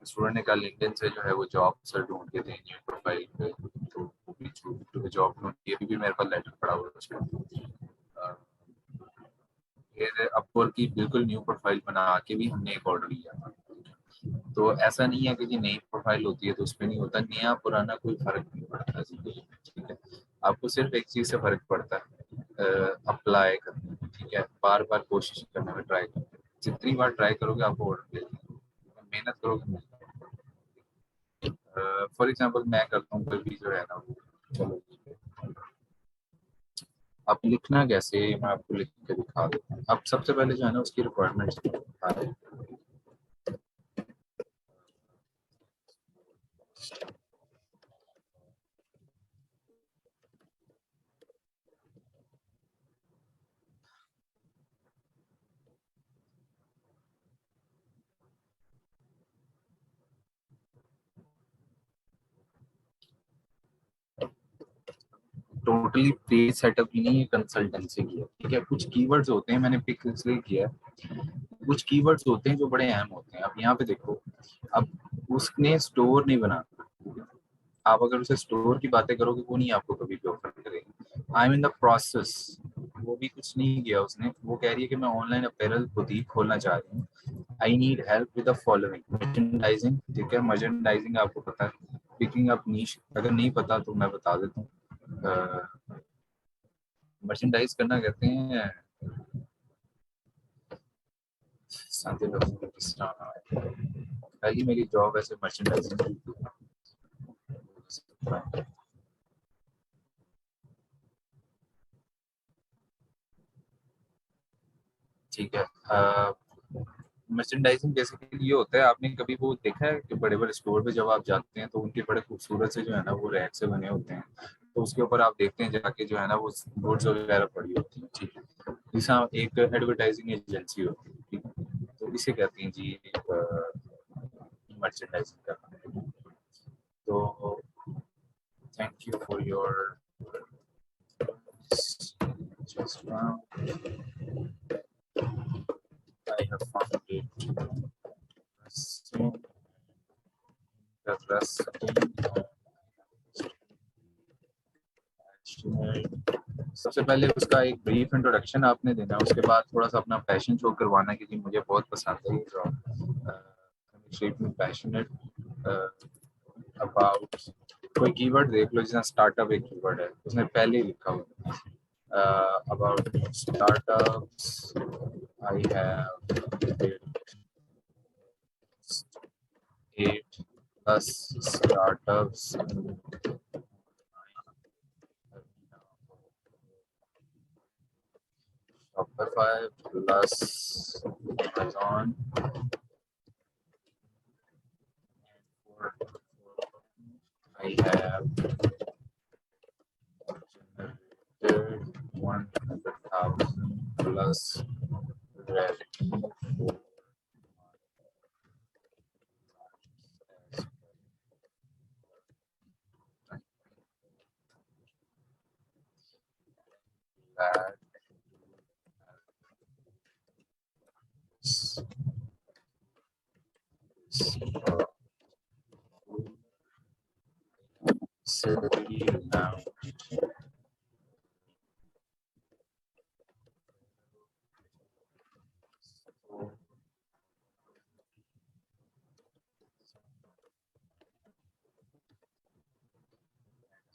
स्टूडेंट ने कहा लिंक्डइन से जो है वो जॉब सर ढूंढ के दें न्यू प्रोफाइल पे, तो वो भी जॉब ढूंढ ये भी मेरे पास लेटर पड़ा हुआ है उसका। फिर अपवर्क की बिल्कुल न्यू प्रोफाइल बना के भी हमने एक ऑर्डर लिया था। तो ऐसा नहीं है कि जी नई प्रोफाइल होती है तो उसमें नहीं होता, नया पुराना कोई फर्क नहीं पड़ता जिंदगी में। ठीक है, आपको सिर्फ एक चीज से फर्क पड़ता है, अप्लाई करने में। ठीक है, बार बार कोशिश करने में, ट्राई करने में, जितनी बार ट्राई करोगे आपको ऑर्डर मिल जाएगा, मेहनत करोगे मिल जाएगा। फॉर एग्जाम्पल मैं करता हूँ कभी जो है ना वो, चलो आप लिखना कैसे मैं आपको लिख के दिखा देता हूँ। अब सबसे पहले जो है ना उसकी रिक्वायरमेंट्स दिखा दें। टोटली पेज सेटअप की नहीं, ये कंसल्टेंसी की है। ठीक है, कुछ कीवर्ड्स होते हैं, मैंने पिक इसलिए किया है, कुछ कीवर्ड्स होते हैं जो बड़े अहम होते हैं। अब यहाँ पे देखो, अब उसने स्टोर नहीं बना, आप अगर उसे स्टोर की बातें करोगे वो नहीं आपको कभी भी ऑफर करेगी। I am in the process वो भी कुछ नहीं किया उसने, वो कह रही है कि मैं ऑनलाइन अपैरल बुटीक खोलना चाह रही हूँ। I need help with the following merchandising, ठीक है, मर्चेंडाइजिंग आपको पता है, पिकिंग अप नीश, अगर नहीं पता तो मैं बता देता हूँ। मर्चेंडाइज करना कहते हैं पहली मेरी जॉब ऐसे मर्चेंडाइजिंग, ठीक है। मर्चेंडाइजिंग बेसिकली ये होता है, आपने कभी वो देखा है कि बड़े बड़े स्टोर पे जब आप जाते हैं तो उनके बड़े खूबसूरत से जो है ना वो रैक से बने होते हैं, तो उसके ऊपर आप देखते हैं जाके जो है ना वो गुड्स वगैरह पड़ी होती हैं, ठीक है। जैसा एक एडवर्टाइजिंग एजेंसी होती है, ठीक है, तो इसे कहते हैं जी मर्चेंडाइजिंग करना। तो thank you for your just now I have found it. The सबसे पहले उसका एक ब्रीफ इंट्रोडक्शन आपने देना है, उसके बाद थोड़ा सा अपना पैशन शो करवाना कि जी मुझे बहुत पसंद है ये जॉब, पैशनेट अबाउट, कोई कीवर्ड देख लो, जैसे स्टार्टअप एक कीवर्ड है, उसने पहले ही लिखा हुआ about startups I have 8+ startups, Shopify plus Amazon. I have generated 100,000 plus revenue for that salary amount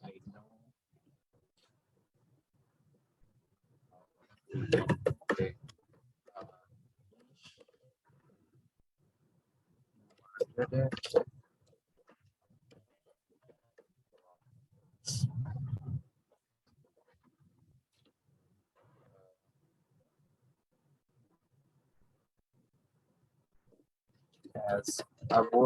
I know. Okay. As अब वो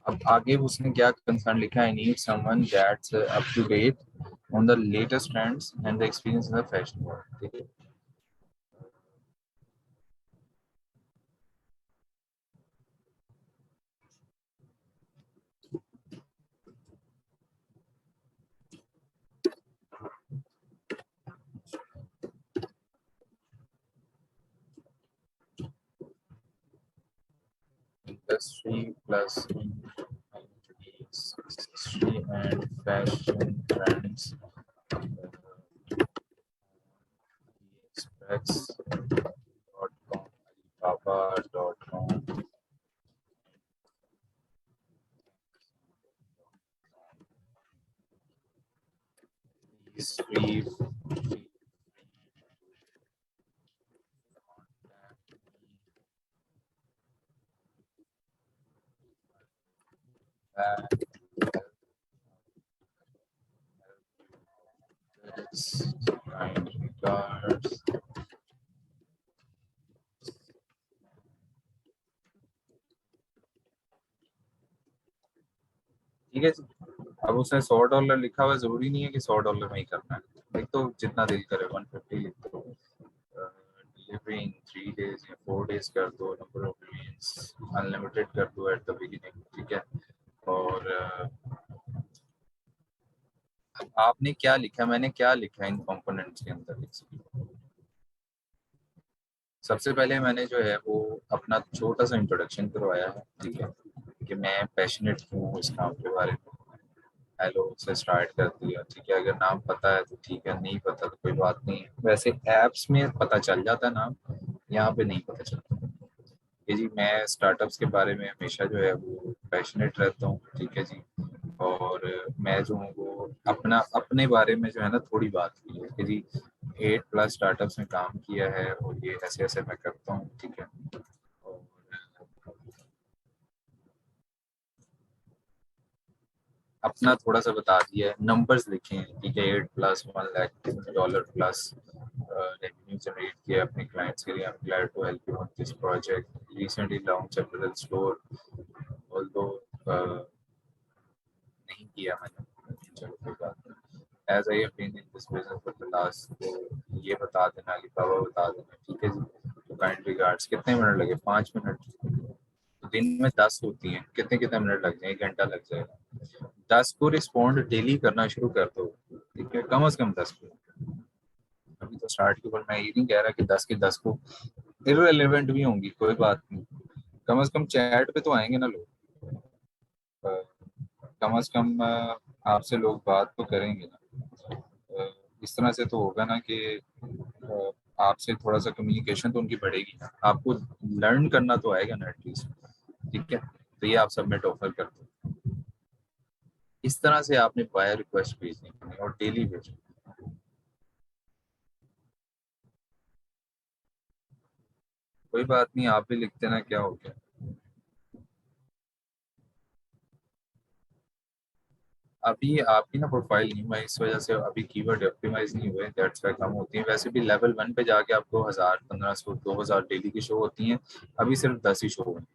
अब आगे उसने क्या कंसर्न लिखा है, I need someone that's up to date on the latest trends and the experience in the fashion world, ठीक है। Industry plus history and fashion trends, express.com, alibaba.com, these three kind regards. ठीक है जी। अब उसने $100 लिखा हुआ, जरूरी नहीं है कि $100 में ही करना है, लिख तो जितना दिल करे, 150 लिख दो, डिलीवरी इन 3 days या 4 days कर दो, नंबर ऑफ मीन्स अनलिमिटेड कर दो एट द बिगिनिंग, ठीक है। और आपने क्या लिखा, मैंने क्या लिखा इन कंपोनेंट्स के अंदर, सबसे पहले मैंने जो है वो अपना छोटा सा इंट्रोडक्शन करवाया है, ठीक है, कि मैं पैशनेट हूँ इस काम के बारे में। हेलो से स्टार्ट कर दिया, ठीक है। अगर नाम पता है तो ठीक है, नहीं पता तो कोई बात नहीं है। वैसे एप्स में पता चल जाता है नाम, यहाँ पे नहीं पता चलता। कि जी मैं स्टार्टअप्स के बारे में हमेशा जो है वो पैशनेट रहता हूँ, ठीक है जी। और मैं जो हूँ वो अपना अपने बारे में जो है ना थोड़ी बात की है कि जी 8+ स्टार्टअप्स में काम किया है और ये ऐसे ऐसे मैं करता हूँ, ठीक है। और अपना थोड़ा सा बता दिया है, नंबर्स लिखे हैं, ठीक है। 8+1 lakh dollar plus revenue generate किया अपने क्लाइंट्स के लिए। I am glad to help you on this project, recently launch a middle store, although नहीं किया मैंने, चलो कोई बात नहीं। As I have been in this business for the last, तो ये बता देना, अलीबाबा बता देना, ठीक है जी। तो काइंड रिगार्ड्स। कितने मिनट लगे? 5 मिनट। तो दिन में 10 होती हैं, कितने कितने मिनट लग जाए? 1 घंटा लग जाएगा। 10 को रिस्पॉन्ड डेली करना शुरू कर दो, ठीक है, कम से कम 10 को। अभी तो स्टार्ट के ऊपर मैं ये नहीं कह रहा कि 10 के 10 को इररिलेवेंट भी होंगी, कोई बात नहीं। कम से कम चैट पे तो आएंगे ना लोग। अ, कम से कम आपसे लोग बात तो करेंगे ना। इस तरह से तो होगा ना कि आपसे थोड़ा सा कम्युनिकेशन तो उनकी बढ़ेगी ना। आपको लर्न करना तो आएगा ना एटलीस्ट, ठीक है। तो ये आप सबमिट ऑफर कर दो। इस तरह से आपने बाय रिक्वेस्ट भेजनी है और डेली भेजो। कोई बात नहीं, आप भी लिखते ना, क्या हो गया। अभी आपकी ना प्रोफाइल नहीं हुआ, इस वजह से अभी कीवर्ड ऑप्टिमाइज नहीं हुए, दैट्स व्हाई कम होती है। वैसे भी लेवल 1 पे जाके आपको 1000, 1500, 2000 डेली की शो होती हैं। अभी सिर्फ 10 ही शो हुई।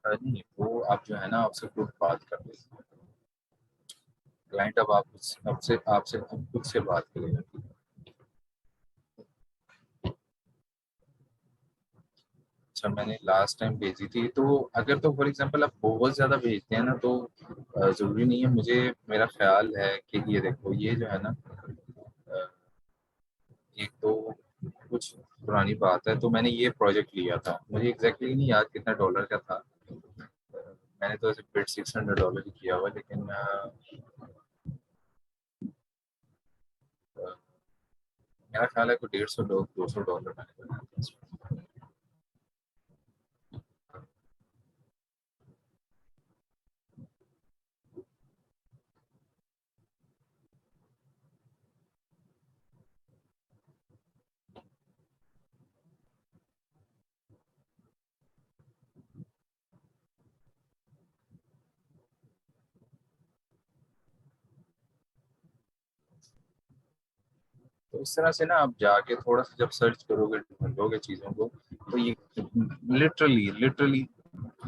नहीं, वो आप जो है ना आपसे खुद बात कर रहे हैं क्लाइंट। अब आप आपसे आपसे अब खुद से बात करेगा। अच्छा, मैंने लास्ट टाइम भेजी थी, तो अगर तो फॉर एग्जांपल आप बहुत ज़्यादा भेजते हैं ना तो ज़रूरी नहीं है। मुझे मेरा ख्याल है कि ये देखो, ये जो है ना अ, एक तो कुछ पुरानी बात है, तो मैंने ये प्रोजेक्ट लिया था, मुझे एग्जैक्टली नहीं याद कितना डॉलर का था। मैंने तो ऐसे बिट $600 ही किया हुआ, लेकिन मेरा ख्याल है कोई $150 $200 मैंने बनाया था इसमें। तो इस तरह से ना आप जाके थोड़ा सा जब सर्च करोगे, ढूंढोगे चीज़ों को, तो ये लिटरली लिटरली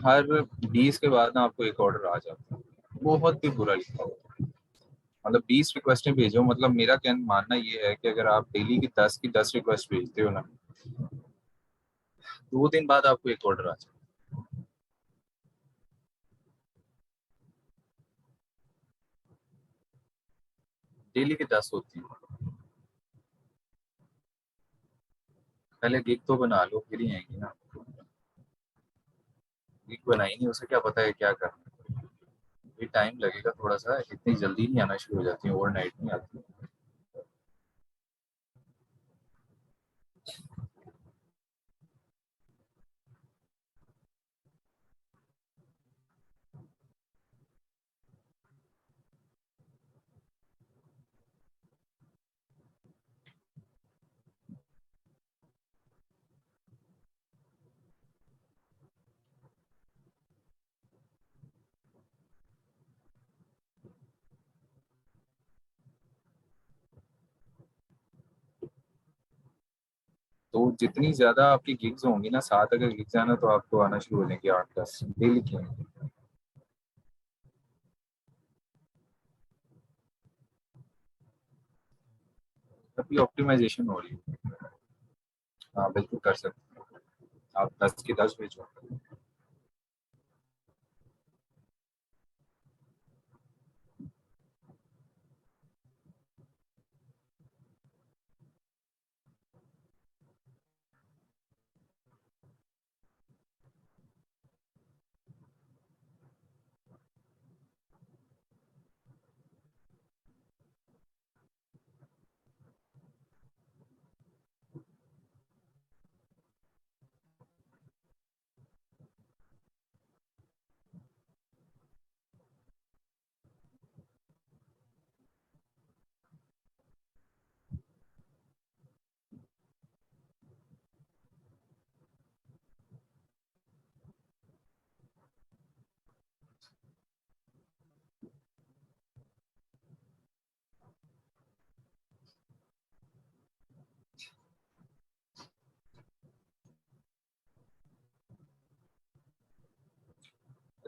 हर 20 के बाद ना आपको एक ऑर्डर आ जाता है। बहुत ही बुरा लिखा हुआ। मतलब 20 रिक्वेस्टें भेजो, मतलब मेरा क्या मानना ये है कि अगर आप डेली की 10 रिक्वेस्ट भेजते हो ना, 2 दिन बाद आपको एक ऑर्डर आ जाए। डेली की 10 होती है। पहले गिग तो बना लो, फिर ही आएंगी ना। गिग बनाई नहीं, उसे क्या पता है क्या करना। ये टाइम लगेगा थोड़ा सा, इतनी जल्दी नहीं आना शुरू हो जाती है, ओवरनाइट नहीं आती। तो जितनी ज्यादा आपकी गिग्स होंगी ना, 7 अगर गिग्स आना तो आपको आना शुरू हो जाएंगे 8-10 डेली की। अभी ऑप्टिमाइजेशन हो रही है। हाँ बिल्कुल कर सकते हैं। आप 10 की 10 भेजो।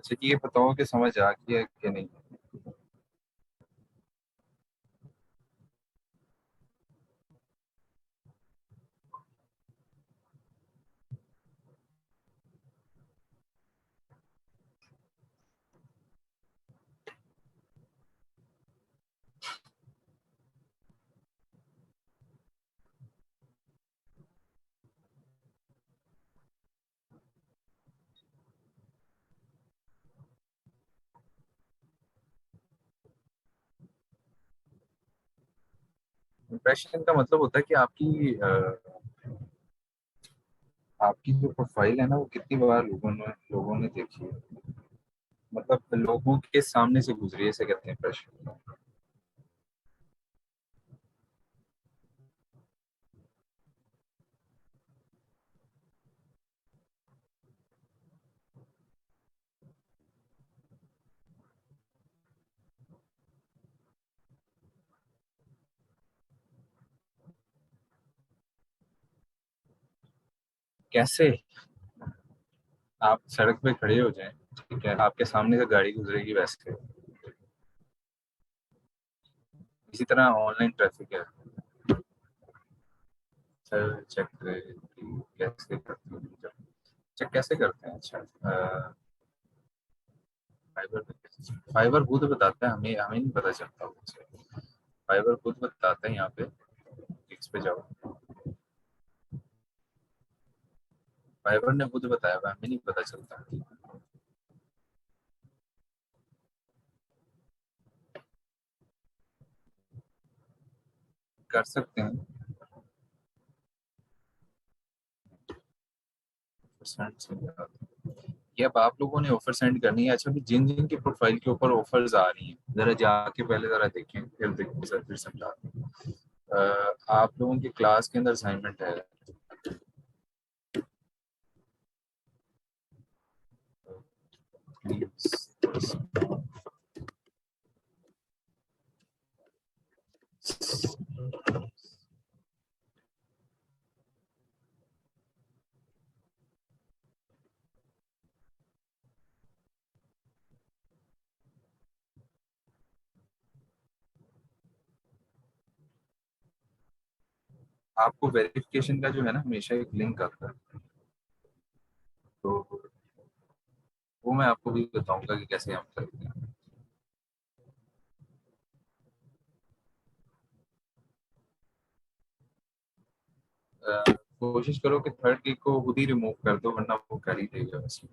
अच्छा, ये बताओ कि समझ आ गया कि नहीं। इम्प्रेशन का मतलब होता है कि आपकी जो प्रोफाइल है ना, वो कितनी बार लोगों ने देखी है। मतलब लोगों के सामने से गुजरी है, इसे कहते हैं इम्प्रेशन। कैसे? आप सड़क पे खड़े हो जाएं, ठीक है, आपके सामने से गाड़ी गुजरेगी वैसे। इसी तरह ऑनलाइन ट्रैफिक है। सर चेक कैसे करते हैं? चेक कैसे करते हैं? अच्छा, फाइबर फाइबर खुद बताता है, हमें हमें नहीं पता चलता उससे। फाइबर खुद बताता है यहाँ पे। क्लिक्स पे जाओ। फाइबर ने खुद बताया हुआ है, हमें नहीं पता चलता। कर सकते हैं। परसेंट से ये अब आप लोगों ने ऑफर सेंड करनी है। अच्छा, भी जिन जिन की प्रोफाइल के ऊपर ऑफर्स आ रही हैं, जरा जाके पहले जरा देखें, फिर देखें सर, फिर समझा दें। आप लोगों की क्लास के अंदर असाइनमेंट है। प्लीज आपको वेरिफिकेशन का जो है ना, हमेशा एक लिंक आता है। तो वो मैं आपको भी बताऊंगा कि कैसे हम करते हैं। कोशिश करो कि थर्ड क्लिक को खुद ही रिमूव कर दो, वरना वो कर ही देगा वैसे।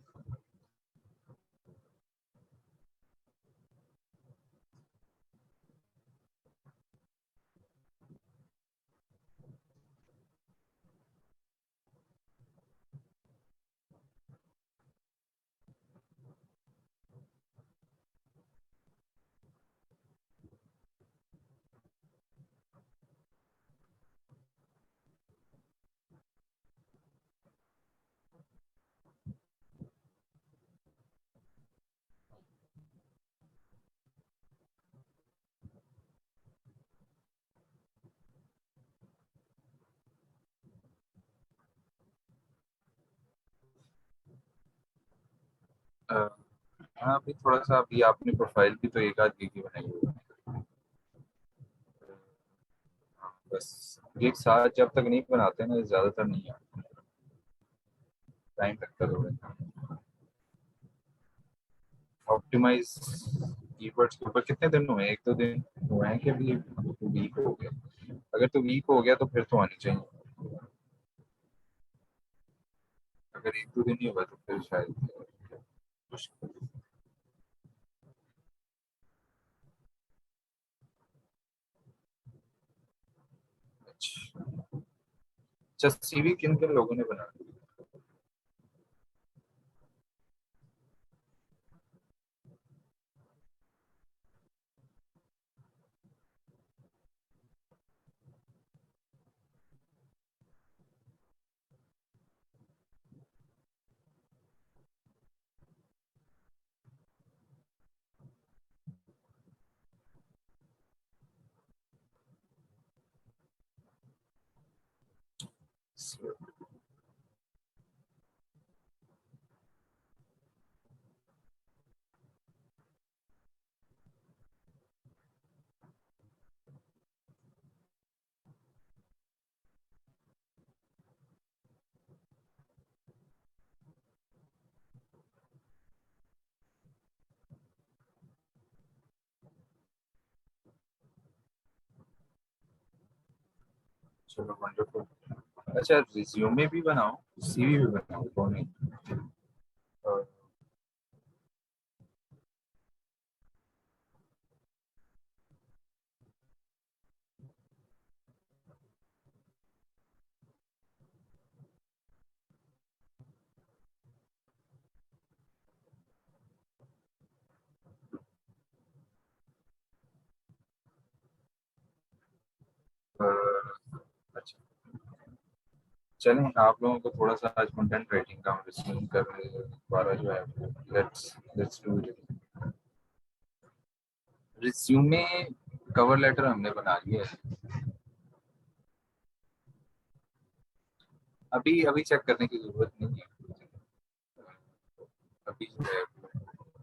अ, हाँ, अभी थोड़ा सा, अभी आपने प्रोफाइल भी तो एक आध की बनाई होगी। हाँ, बस एक साथ जब तक नहीं बनाते ना, ज्यादातर नहीं आता। टाइम लगता है। ऑप्टिमाइज कीवर्ड्स के ऊपर कितने दिन हुए? एक दो दिन हुए हैं कि अभी वीक हो गया? अगर तो वीक हो गया तो फिर तो आनी चाहिए। अगर एक दो दिन ही हुआ तो फिर शायद मुश्किल। अच्छा। अच्छा, सीवी किन किन लोगों ने बना दी? चलो वंडरफुल। अच्छा, रिज्यूमे भी बनाओ, सीवी भी बनाओ, कौन नहीं? और, अच्छा, चलें आप लोगों को थोड़ा सा आज कंटेंट राइटिंग का हम रिज्यूम कर रहे हैं दोबारा जो है। Let's let's do it. Resume, cover letter हमने बना लिया है। अभी अभी चेक करने की जरूरत नहीं है। अभी जो है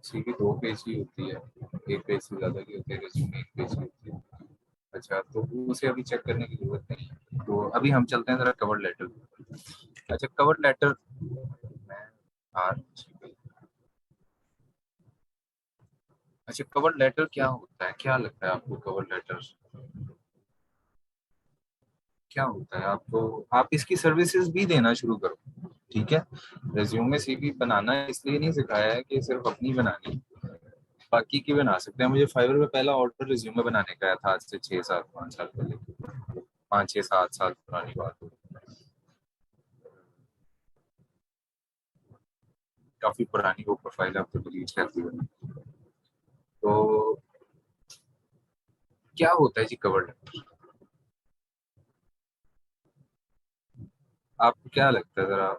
सीवी 2 पेज की होती है, 1 पेज से ज्यादा की होती है, रिज्यूमे 1 पेज की होती है। अच्छा, तो उसे अभी चेक करने की जरूरत नहीं है, तो अभी हम चलते हैं जरा कवर लेटर। अच्छा, कवर लेटर में आज, अच्छा कवर लेटर क्या होता है, क्या लगता है आपको कवर लेटर क्या होता है आपको? आप इसकी सर्विसेज भी देना शुरू करो, ठीक है। रेज्यूमे सीवी बनाना इसलिए नहीं सिखाया है कि सिर्फ अपनी बनानी है, बाकी की बना सकते हैं। मुझे फाइवर में पहला ऑर्डर रिज्यूमे बनाने का आया था, आज से 6 7 5 साल पहले, 5 6 7 साल पुरानी बात हो। काफी पुरानी वो प्रोफाइल अब तो डिलीट कर दी मैंने। तो क्या होता है जी कवर लेटर? आपको क्या लगता है, जरा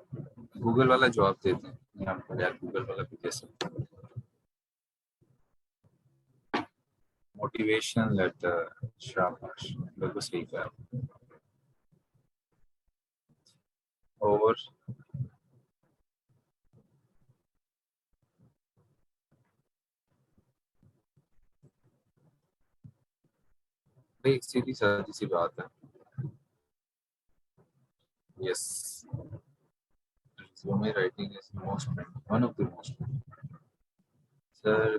गूगल वाला जवाब देते हैं, यहाँ पर यार गूगल वाला भी दे सकते हैं। मोटिवेशन लेटर, शाबाश, बिल्कुल सही कहा। और भाई सीधी सादी सी बात है। Yes, resume writing is most, one of the most. Sir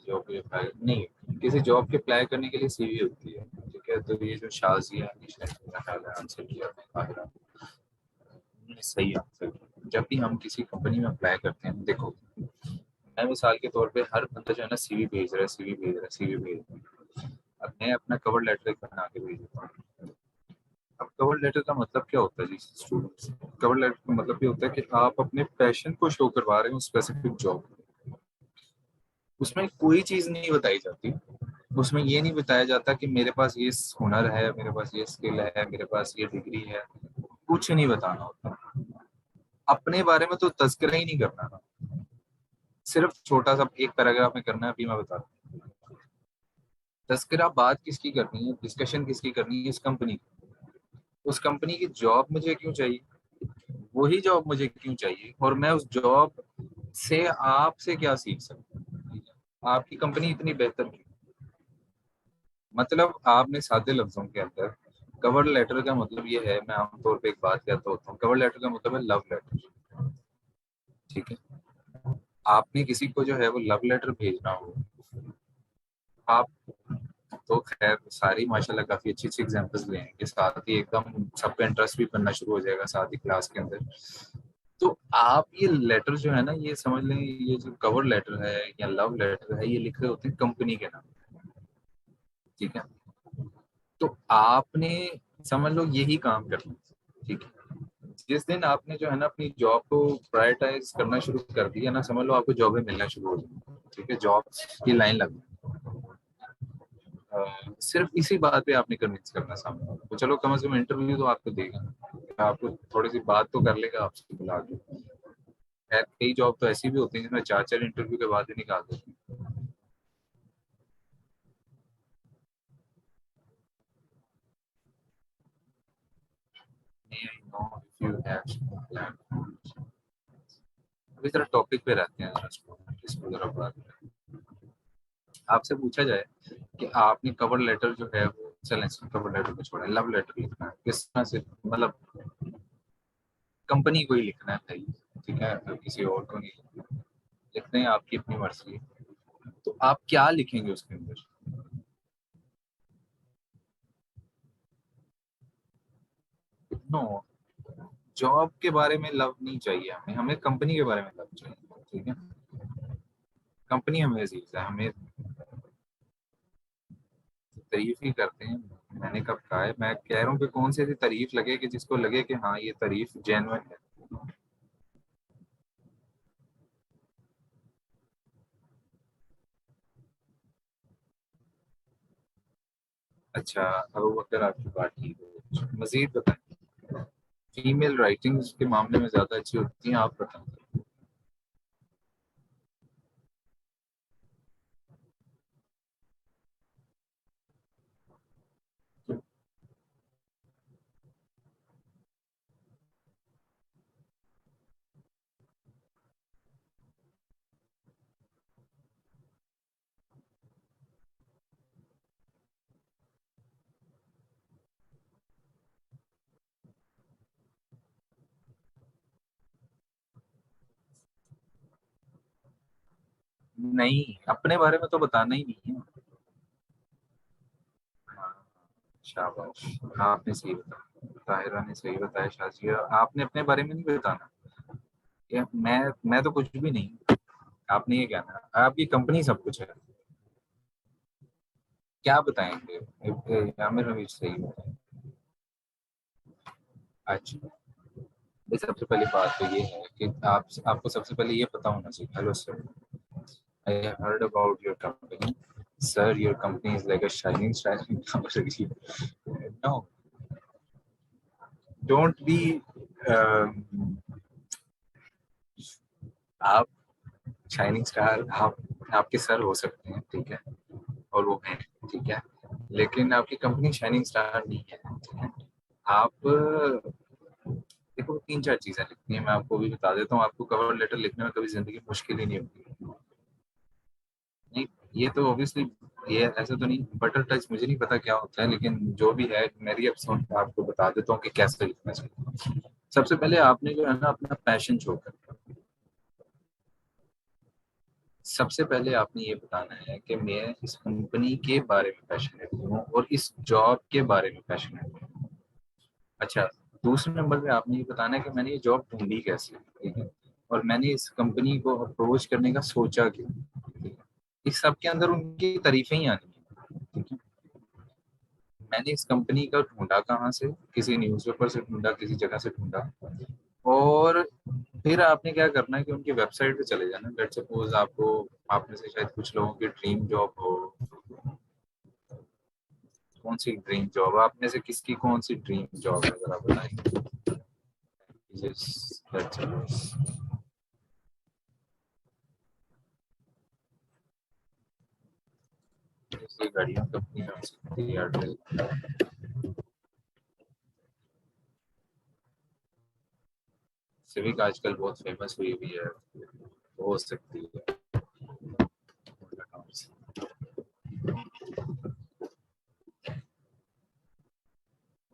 job के अप्लाई नहीं, किसी जॉब के अप्लाई करने के लिए सीवी होती है, ठीक है। तो ये जो शाजिया निशा ने मेरा ख्याल है आंसर किया था काहिरा, उन्होंने सही आंसर किया। जब भी हम किसी कंपनी में अप्लाई करते हैं, देखो मैं मिसाल के तौर पे, हर बंदा जो है ना सीवी भेज रहा है, सीवी भेज रहा है, सीवी भेज रहा है। अब मैं अपना कवर लेटर बना के भेज देता हूँ। अब कवर लेटर का मतलब क्या होता है जी स्टूडेंट्स? कवर लेटर का मतलब ये होता है कि आप अपने पैशन को शो करवा रहे हो स्पेसिफिक जॉब। उसमें कोई चीज नहीं बताई जाती, उसमें ये नहीं बताया जाता कि मेरे पास ये हुनर है, मेरे पास ये स्किल है, मेरे पास ये डिग्री है। कुछ नहीं बताना होता, अपने बारे में तो तस्करा ही नहीं करना ना। सिर्फ छोटा सा एक पैराग्राफ में करना है, अभी मैं बता दूं। तस्करा बात किसकी करनी है, डिस्कशन किसकी करनी है? इस कंपनी की। उस कंपनी की जॉब मुझे क्यों चाहिए, वही जॉब मुझे क्यों चाहिए, और मैं उस जॉब से आपसे क्या सीख सकता हूँ, आपकी कंपनी इतनी बेहतर क्यों? मतलब आपने सादे लफ्जों के अंदर, कवर लेटर का मतलब ये है, मैं आमतौर पे एक बात कहता होता हूँ, कवर लेटर का मतलब है लव लेटर, ठीक है। आपने किसी को जो है वो लव लेटर भेजना हो, आप, तो खैर सारी माशाल्लाह काफी अच्छी अच्छी एग्जांपल्स ले हैं कि साथ ही एकदम सबका इंटरेस्ट भी बनना शुरू हो जाएगा साथ ही क्लास के अंदर। तो आप ये लेटर जो है ना, ये समझ लें, ये जो कवर लेटर है या लव लेटर है, ये लिख रहे होते हैं कंपनी के नाम, ठीक है। तो आपने, समझ लो यही काम करना है, ठीक है। जिस दिन आपने जो है ना अपनी जॉब को प्रायोरिटाइज करना शुरू कर दिया ना, समझ लो आपको जॉबें मिलना शुरू हो जाएंगी, ठीक है, जॉब की लाइन लग सिर्फ इसी बात पे आपने कन्विंस करना सामने वाले को। चलो कम से कम इंटरव्यू तो आपको देगा, आपको थोड़ी सी बात तो कर लेगा आपसे बुला के। खैर कई जॉब तो ऐसी भी होती है जिसमें 4 4 इंटरव्यू के बाद ही निकाल देते हैं। May I know if you have some plan? अभी जरा टॉपिक पे रहते हैं, जरा इसको जरा बात करें। आपसे पूछा जाए कि आपने कवर लेटर जो है वो, चलें कवर लेटर को छोड़ें, लव लेटर लिखना है, किस तरह से, मतलब कंपनी को ही लिखना है भाई, ठीक है, तो किसी और को नहीं लिखना। लिखते हैं, आपकी अपनी मर्जी है। तो आप क्या लिखेंगे उसके अंदर? नो, जॉब के बारे में लव नहीं चाहिए हमें, हमें कंपनी के बारे में लव चाहिए, ठीक है। कंपनी हमें अजीज है, हमें तारीफ ही करते हैं। मैंने कब कहा है, मैं कह रहा हूँ कि कौन सी ऐसी तारीफ लगे कि जिसको लगे कि हाँ ये तारीफ जेन्युइन है। अच्छा, अब अगर आपकी बात ठीक है, मजीद बताएं। फीमेल राइटिंग के मामले में ज्यादा अच्छी होती है, आप बताएं। नहीं, अपने बारे में तो बताना ही नहीं है। हाँ, शाबाश, आपने सही बताया, ताहिरा ने सही बताया, शाजिया आपने अपने बारे में नहीं बताना। मैं तो कुछ भी नहीं, आपने ये कहना आपकी कंपनी सब कुछ है। क्या बताएंगे, आमिर हमीद सही बताएं। अच्छा, ये सबसे पहली बात तो ये है कि आपको सबसे पहले ये पता होना चाहिए। Hello sir, I heard about your company. Sir, your company is like a shining star in no, don't be, आप शाइनिंग स्टार, आप आपके सर हो सकते हैं, ठीक है, और वो हैं, ठीक है, लेकिन आपकी कंपनी शाइनिंग स्टार नहीं है, ठीक है। आप देखो, तीन चार चीजें लिखनी है, मैं आपको भी बता देता हूँ, आपको कवर लेटर लिखने में कभी जिंदगी मुश्किल ही नहीं होगी। नहीं, ये तो ऑब्वियसली, ये ऐसा तो नहीं, बटर टच मुझे नहीं पता क्या होता है, लेकिन जो भी है मेरी अब सुन के आपको बता देता हूँ कि कैसे लिखना चाहिए। सबसे पहले आपने जो है ना अपना पैशन शो करना। सबसे पहले आपने ये बताना है कि मैं इस कंपनी के बारे में पैशनेट हूँ और इस जॉब के बारे में पैशनेट हूँ। अच्छा, दूसरे नंबर पे आपने ये बताना है कि मैंने ये जॉब ढूंढी कैसे, ठीक है, और मैंने इस कंपनी को अप्रोच करने का सोचा क्यों, ठीक है। इस सब के अंदर उनकी तारीफें ही आनी है, ठीक है। मैंने इस कंपनी का ढूंढा कहाँ से, किसी न्यूज़पेपर से ढूंढा, किसी जगह से ढूंढा, और फिर आपने क्या करना है कि उनकी वेबसाइट पे चले जाना। लेट्स सपोज आपको, आप में से शायद कुछ लोगों की ड्रीम जॉब हो। कौन सी ड्रीम जॉब, आप में से किसकी कौन सी ड्रीम जॉब है, जरा बताएंगे। Yes, that's it. जैसे गाड़ियों कंपनी हो सकती है, एयरटेल। सिविक आजकल बहुत फेमस हुई हुई है, हो सकती है।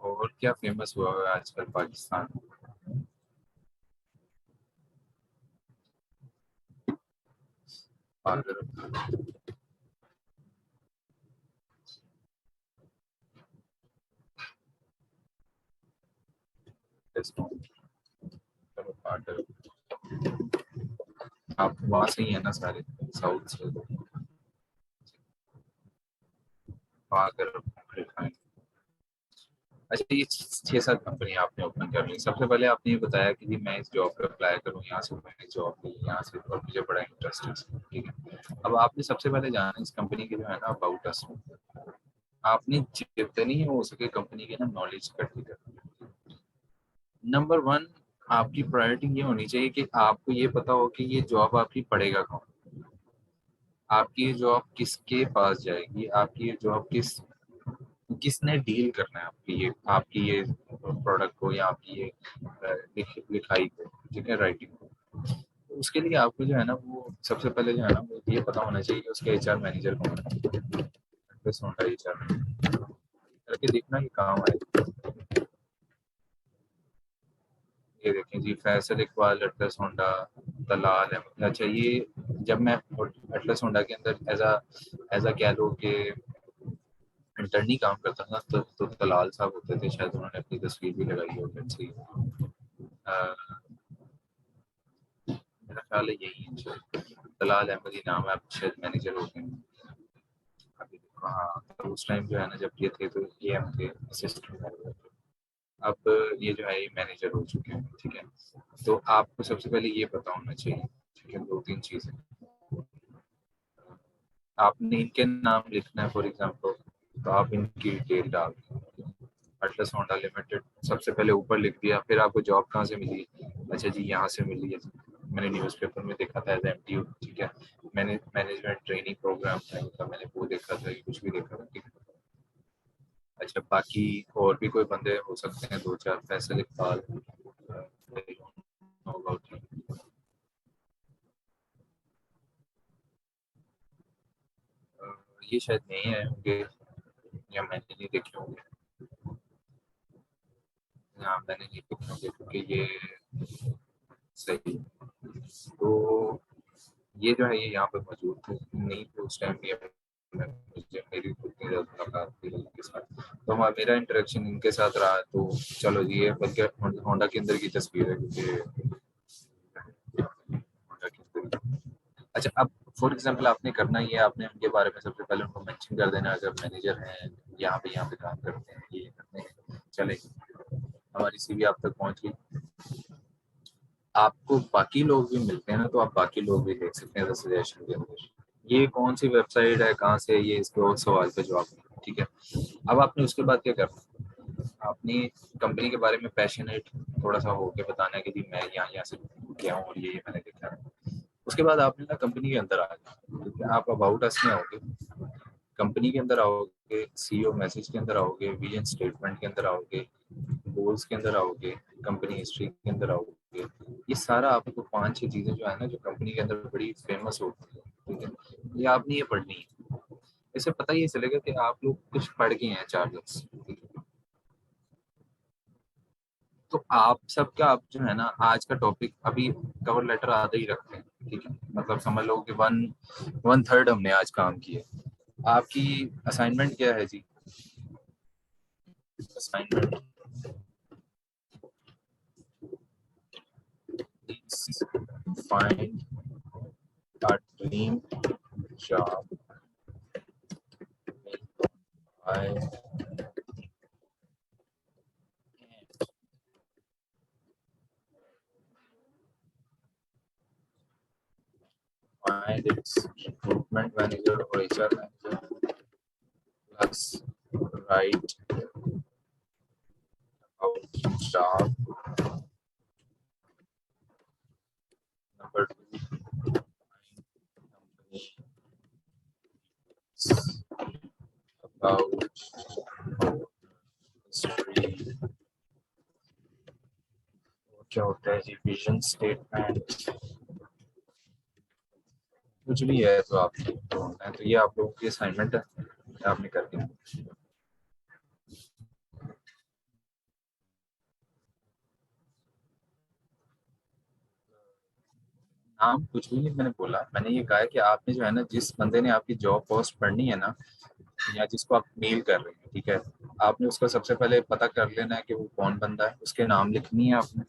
और क्या फेमस हुआ है आजकल पाकिस्तान में? पार्लर, आप वहाँ से ही है ना सारे, साउथ से, वहाँ कर रिफाइन। अच्छा, ये छह सात कंपनी आपने ओपन कर ली। सबसे पहले आपने ये बताया कि जी मैं इस जॉब पे अप्लाई करूँ, यहाँ से मैंने जॉब ली यहाँ से, और मुझे बड़ा इंटरेस्ट है इसमें, ठीक है। अब आपने सबसे पहले जाना है इस कंपनी के जो है ना अबाउट अस, आपने जितनी हो सके कंपनी की ना नॉलेज इकट्ठी करनी। नंबर वन, आपकी प्रायोरिटी ये होनी चाहिए कि आपको ये पता हो कि ये जॉब आपकी पड़ेगा कौन, आपकी ये जॉब किसके पास जाएगी, आपकी ये जॉब किसने डील करना है आपकी ये प्रोडक्ट को, या आपकी ये लिखाई को, ठीक है, राइटिंग को। तो उसके लिए आपको जो है ना वो सबसे पहले जो है ना वो ये पता होना चाहिए कि उसके एचआर मैनेजर कौन है। बस होना एचआर करके देखना ये काम आए। ये देखें जी, फैसल इकबाल, अटलस होंडा, दलाल है। अच्छा, ये जब मैं अटलस होंडा के अंदर एज अ कह लो कि इंटर्न ही काम करता था तो दलाल साहब होते थे, शायद उन्होंने अपनी तस्वीर भी लगाई हो, लेट्स सी। मेरा ख्याल है यही है शायद, दलाल अहमद ही नाम है, अब शायद मैनेजर हो गए हैं। अभी देखो, हाँ तो उस टाइम जो है ना जब ये थे तो ये हम थे असिस्टेंट मैनेजर। अब ये जो है ये मैनेजर हो चुके हैं, ठीक है। तो आपको सबसे पहले ये पता होना चाहिए, ठीक है, दो तीन चीजें। आपने इनके नाम लिखना है फॉर एग्जांपल, तो आप इनकी डिटेल डाल दें। अटलस होंडा लिमिटेड सबसे पहले ऊपर लिख दिया, फिर आपको जॉब कहाँ से मिली, अच्छा जी यहाँ से मिली है, मैंने न्यूज़पेपर में देखा था एज एमटीयू, ठीक है। मैंने मैनेजमेंट ट्रेनिंग प्रोग्राम था इनका, मैंने वो देखा था, कुछ भी देखा था, ठीक है। अच्छा बाकी और भी कोई बंदे हो सकते हैं, दो चार, फैसल इकबाल, ये शायद नहीं है होंगे, या मैंने नहीं देखे होंगे। हाँ मैंने नहीं देखे होंगे क्योंकि ये सही। तो ये जो है ये यहाँ पे मौजूद थे, नहीं थे उस टाइम, ये मुझे मेरी उतनी ज़्यादा मुलाकात थी इनके साथ, तो हाँ मेरा इंटरेक्शन इनके साथ रहा। तो चलो जी, ये बल्कि होंडा के अंदर की तस्वीर है, क्योंकि होंडा के अंदर अच्छा, अब फॉर एग्जांपल आपने करना ये, आपने उनके बारे में सबसे पहले उनको मेंशन कर देना, अगर मैनेजर हैं यहाँ पे काम करते हैं, ये करते हैं, चलेगी हमारी सीवी आप तक पहुंच गई। आपको बाकी लोग भी मिलते हैं ना, तो आप बाकी लोग भी देख सकते हैं सजेशन के अंदर, ये कौन सी वेबसाइट है, कहाँ से, ये इसके और सवाल पे जवाब, ठीक है। अब आपने उसके बाद क्या करना, अपनी कंपनी के बारे में पैशनेट थोड़ा सा होके बताना है कि जी मैं यहाँ से गया हूँ और ये मैंने देखा है। उसके बाद आपने ना कंपनी के अंदर आ जाना, ठीक है। आप अबाउट अस में आओगे, कंपनी के अंदर आओगे, सीईओ मैसेज के अंदर आओगे, विजन स्टेटमेंट के अंदर आओगे, गोल्स के अंदर आओगे, कंपनी हिस्ट्री के अंदर आओगे। ये सारा आपको पांच छह चीजें जो है ना जो कंपनी के अंदर बड़ी फेमस होती है, ठीक है, ये आपने ये पढ़नी है। इससे पता ये चलेगा कि आप लोग कुछ पढ़ गए हैं चार्जेस, ठीक है। तो आप सबका आप जो है ना आज का टॉपिक अभी कवर लेटर आधा ही रखते हैं, ठीक है, मतलब समझ लो कि वन वन थर्ड हमने आज काम किया। आपकी असाइनमेंट क्या है जी, assignment is find a dream job I find its recruitment manager or HR manager plus write about job. Number two, company about history, क्या होता है जी, विजन स्टेटमेंट, कुछ भी है तो आप तो ये आप लोगों की असाइनमेंट है, आपने कर दिया। नाम कुछ भी नहीं मैंने बोला, मैंने ये कहा है कि आपने जो है ना जिस बंदे ने आपकी जॉब पोस्ट पढ़नी है ना, या जिसको आप मेल कर रहे हैं, ठीक है, आपने उसका सबसे पहले पता कर लेना है कि वो कौन बंदा है, उसके नाम लिखनी है आपने,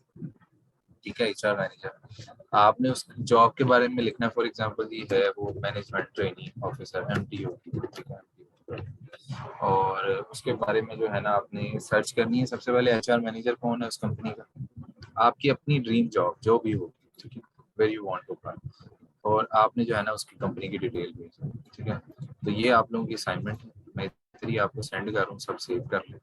ठीक है, एचआर मैनेजर। आपने उस जॉब के बारे में लिखना है, फॉर एग्जांपल ये है वो मैनेजमेंट ट्रेनिंग ऑफिसर एमटीओ, ठीक है। और उसके बारे में जो है ना आपने सर्च करनी है सबसे पहले, एचआर मैनेजर कौन है उस कंपनी का, आपकी अपनी ड्रीम जॉब जो भी हो, ठीक है, where you want to work, और आपने जो है ना उसकी कंपनी की डिटेल भेजी, ठीक है। तो ये आप लोगों की असाइनमेंट है, मैं इतनी आपको सेंड कर रहा हूँ, सब सेव कर ले।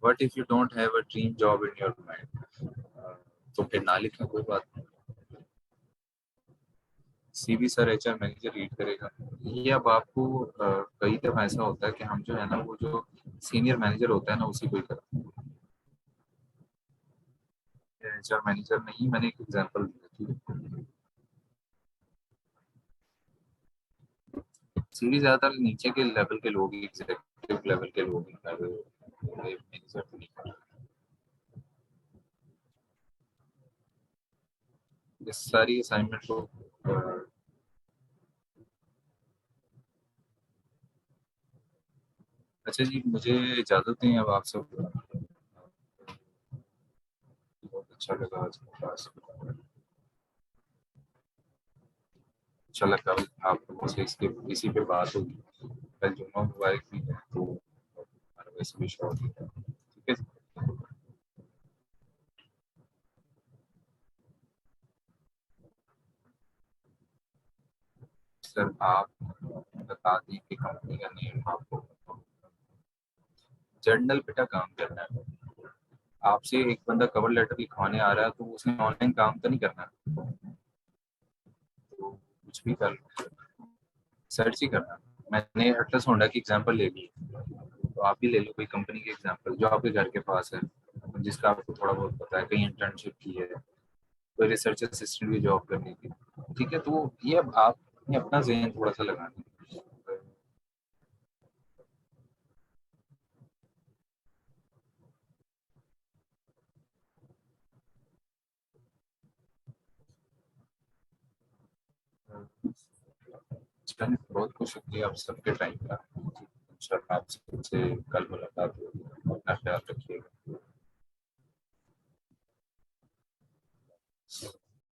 What if you don't have a dream job in your mind, तो फिर ना लिखना, कोई बात नहीं, CV sir HR manager read करेगा। ये अब आपको कई दफा ऐसा होता है कि हम जो है ना वो जो सीनियर मैनेजर होता है ना उसी को ही करते हैं, एचआर मैनेजर नहीं, मैंने एक एग्जांपल दिया, सीवी ज्यादातर नीचे के लेवल के लोग, एग्जीक्यूटिव लेवल के लोग ही कर रहे हो, मैनेजर तो नहीं कर रहे। इस सारी असाइनमेंट को अच्छा जी, मुझे इजाज़त दें अब आप सब। बहुत अच्छा लगा आज की क्लास। अच्छा लगा आप लोगों से इसके इसी पे बात होगी। कल जुम्मा मुबारक भी है तो हमारा वैसे भी शौक है। ठीक है सर, आप बता दें कि कंपनी का नेम आपको जर्नल बेटा काम करना है। आपसे एक बंदा कवर लेटर लिखवाने आ रहा है तो उसने ऑनलाइन काम तो नहीं करना, तो कुछ भी कर सर्च ही करना। मैंने अटलस होंडा की एग्जांपल ले ली, तो आप भी ले लो कोई कंपनी की एग्जांपल जो आपके घर के पास है, जिसका आपको थोड़ा बहुत पता है, कहीं इंटर्नशिप की है, कोई रिसर्च असिस्टेंट की जॉब करनी थी। ठीक है, तो ये अब आपने अपना ज़हन थोड़ा सा लगाना है। चलिए, बहुत बहुत शुक्रिया आप सबके टाइम का। इंशाल्लाह आपसे कल मुलाकात होगी। अपना ख्याल रखिएगा।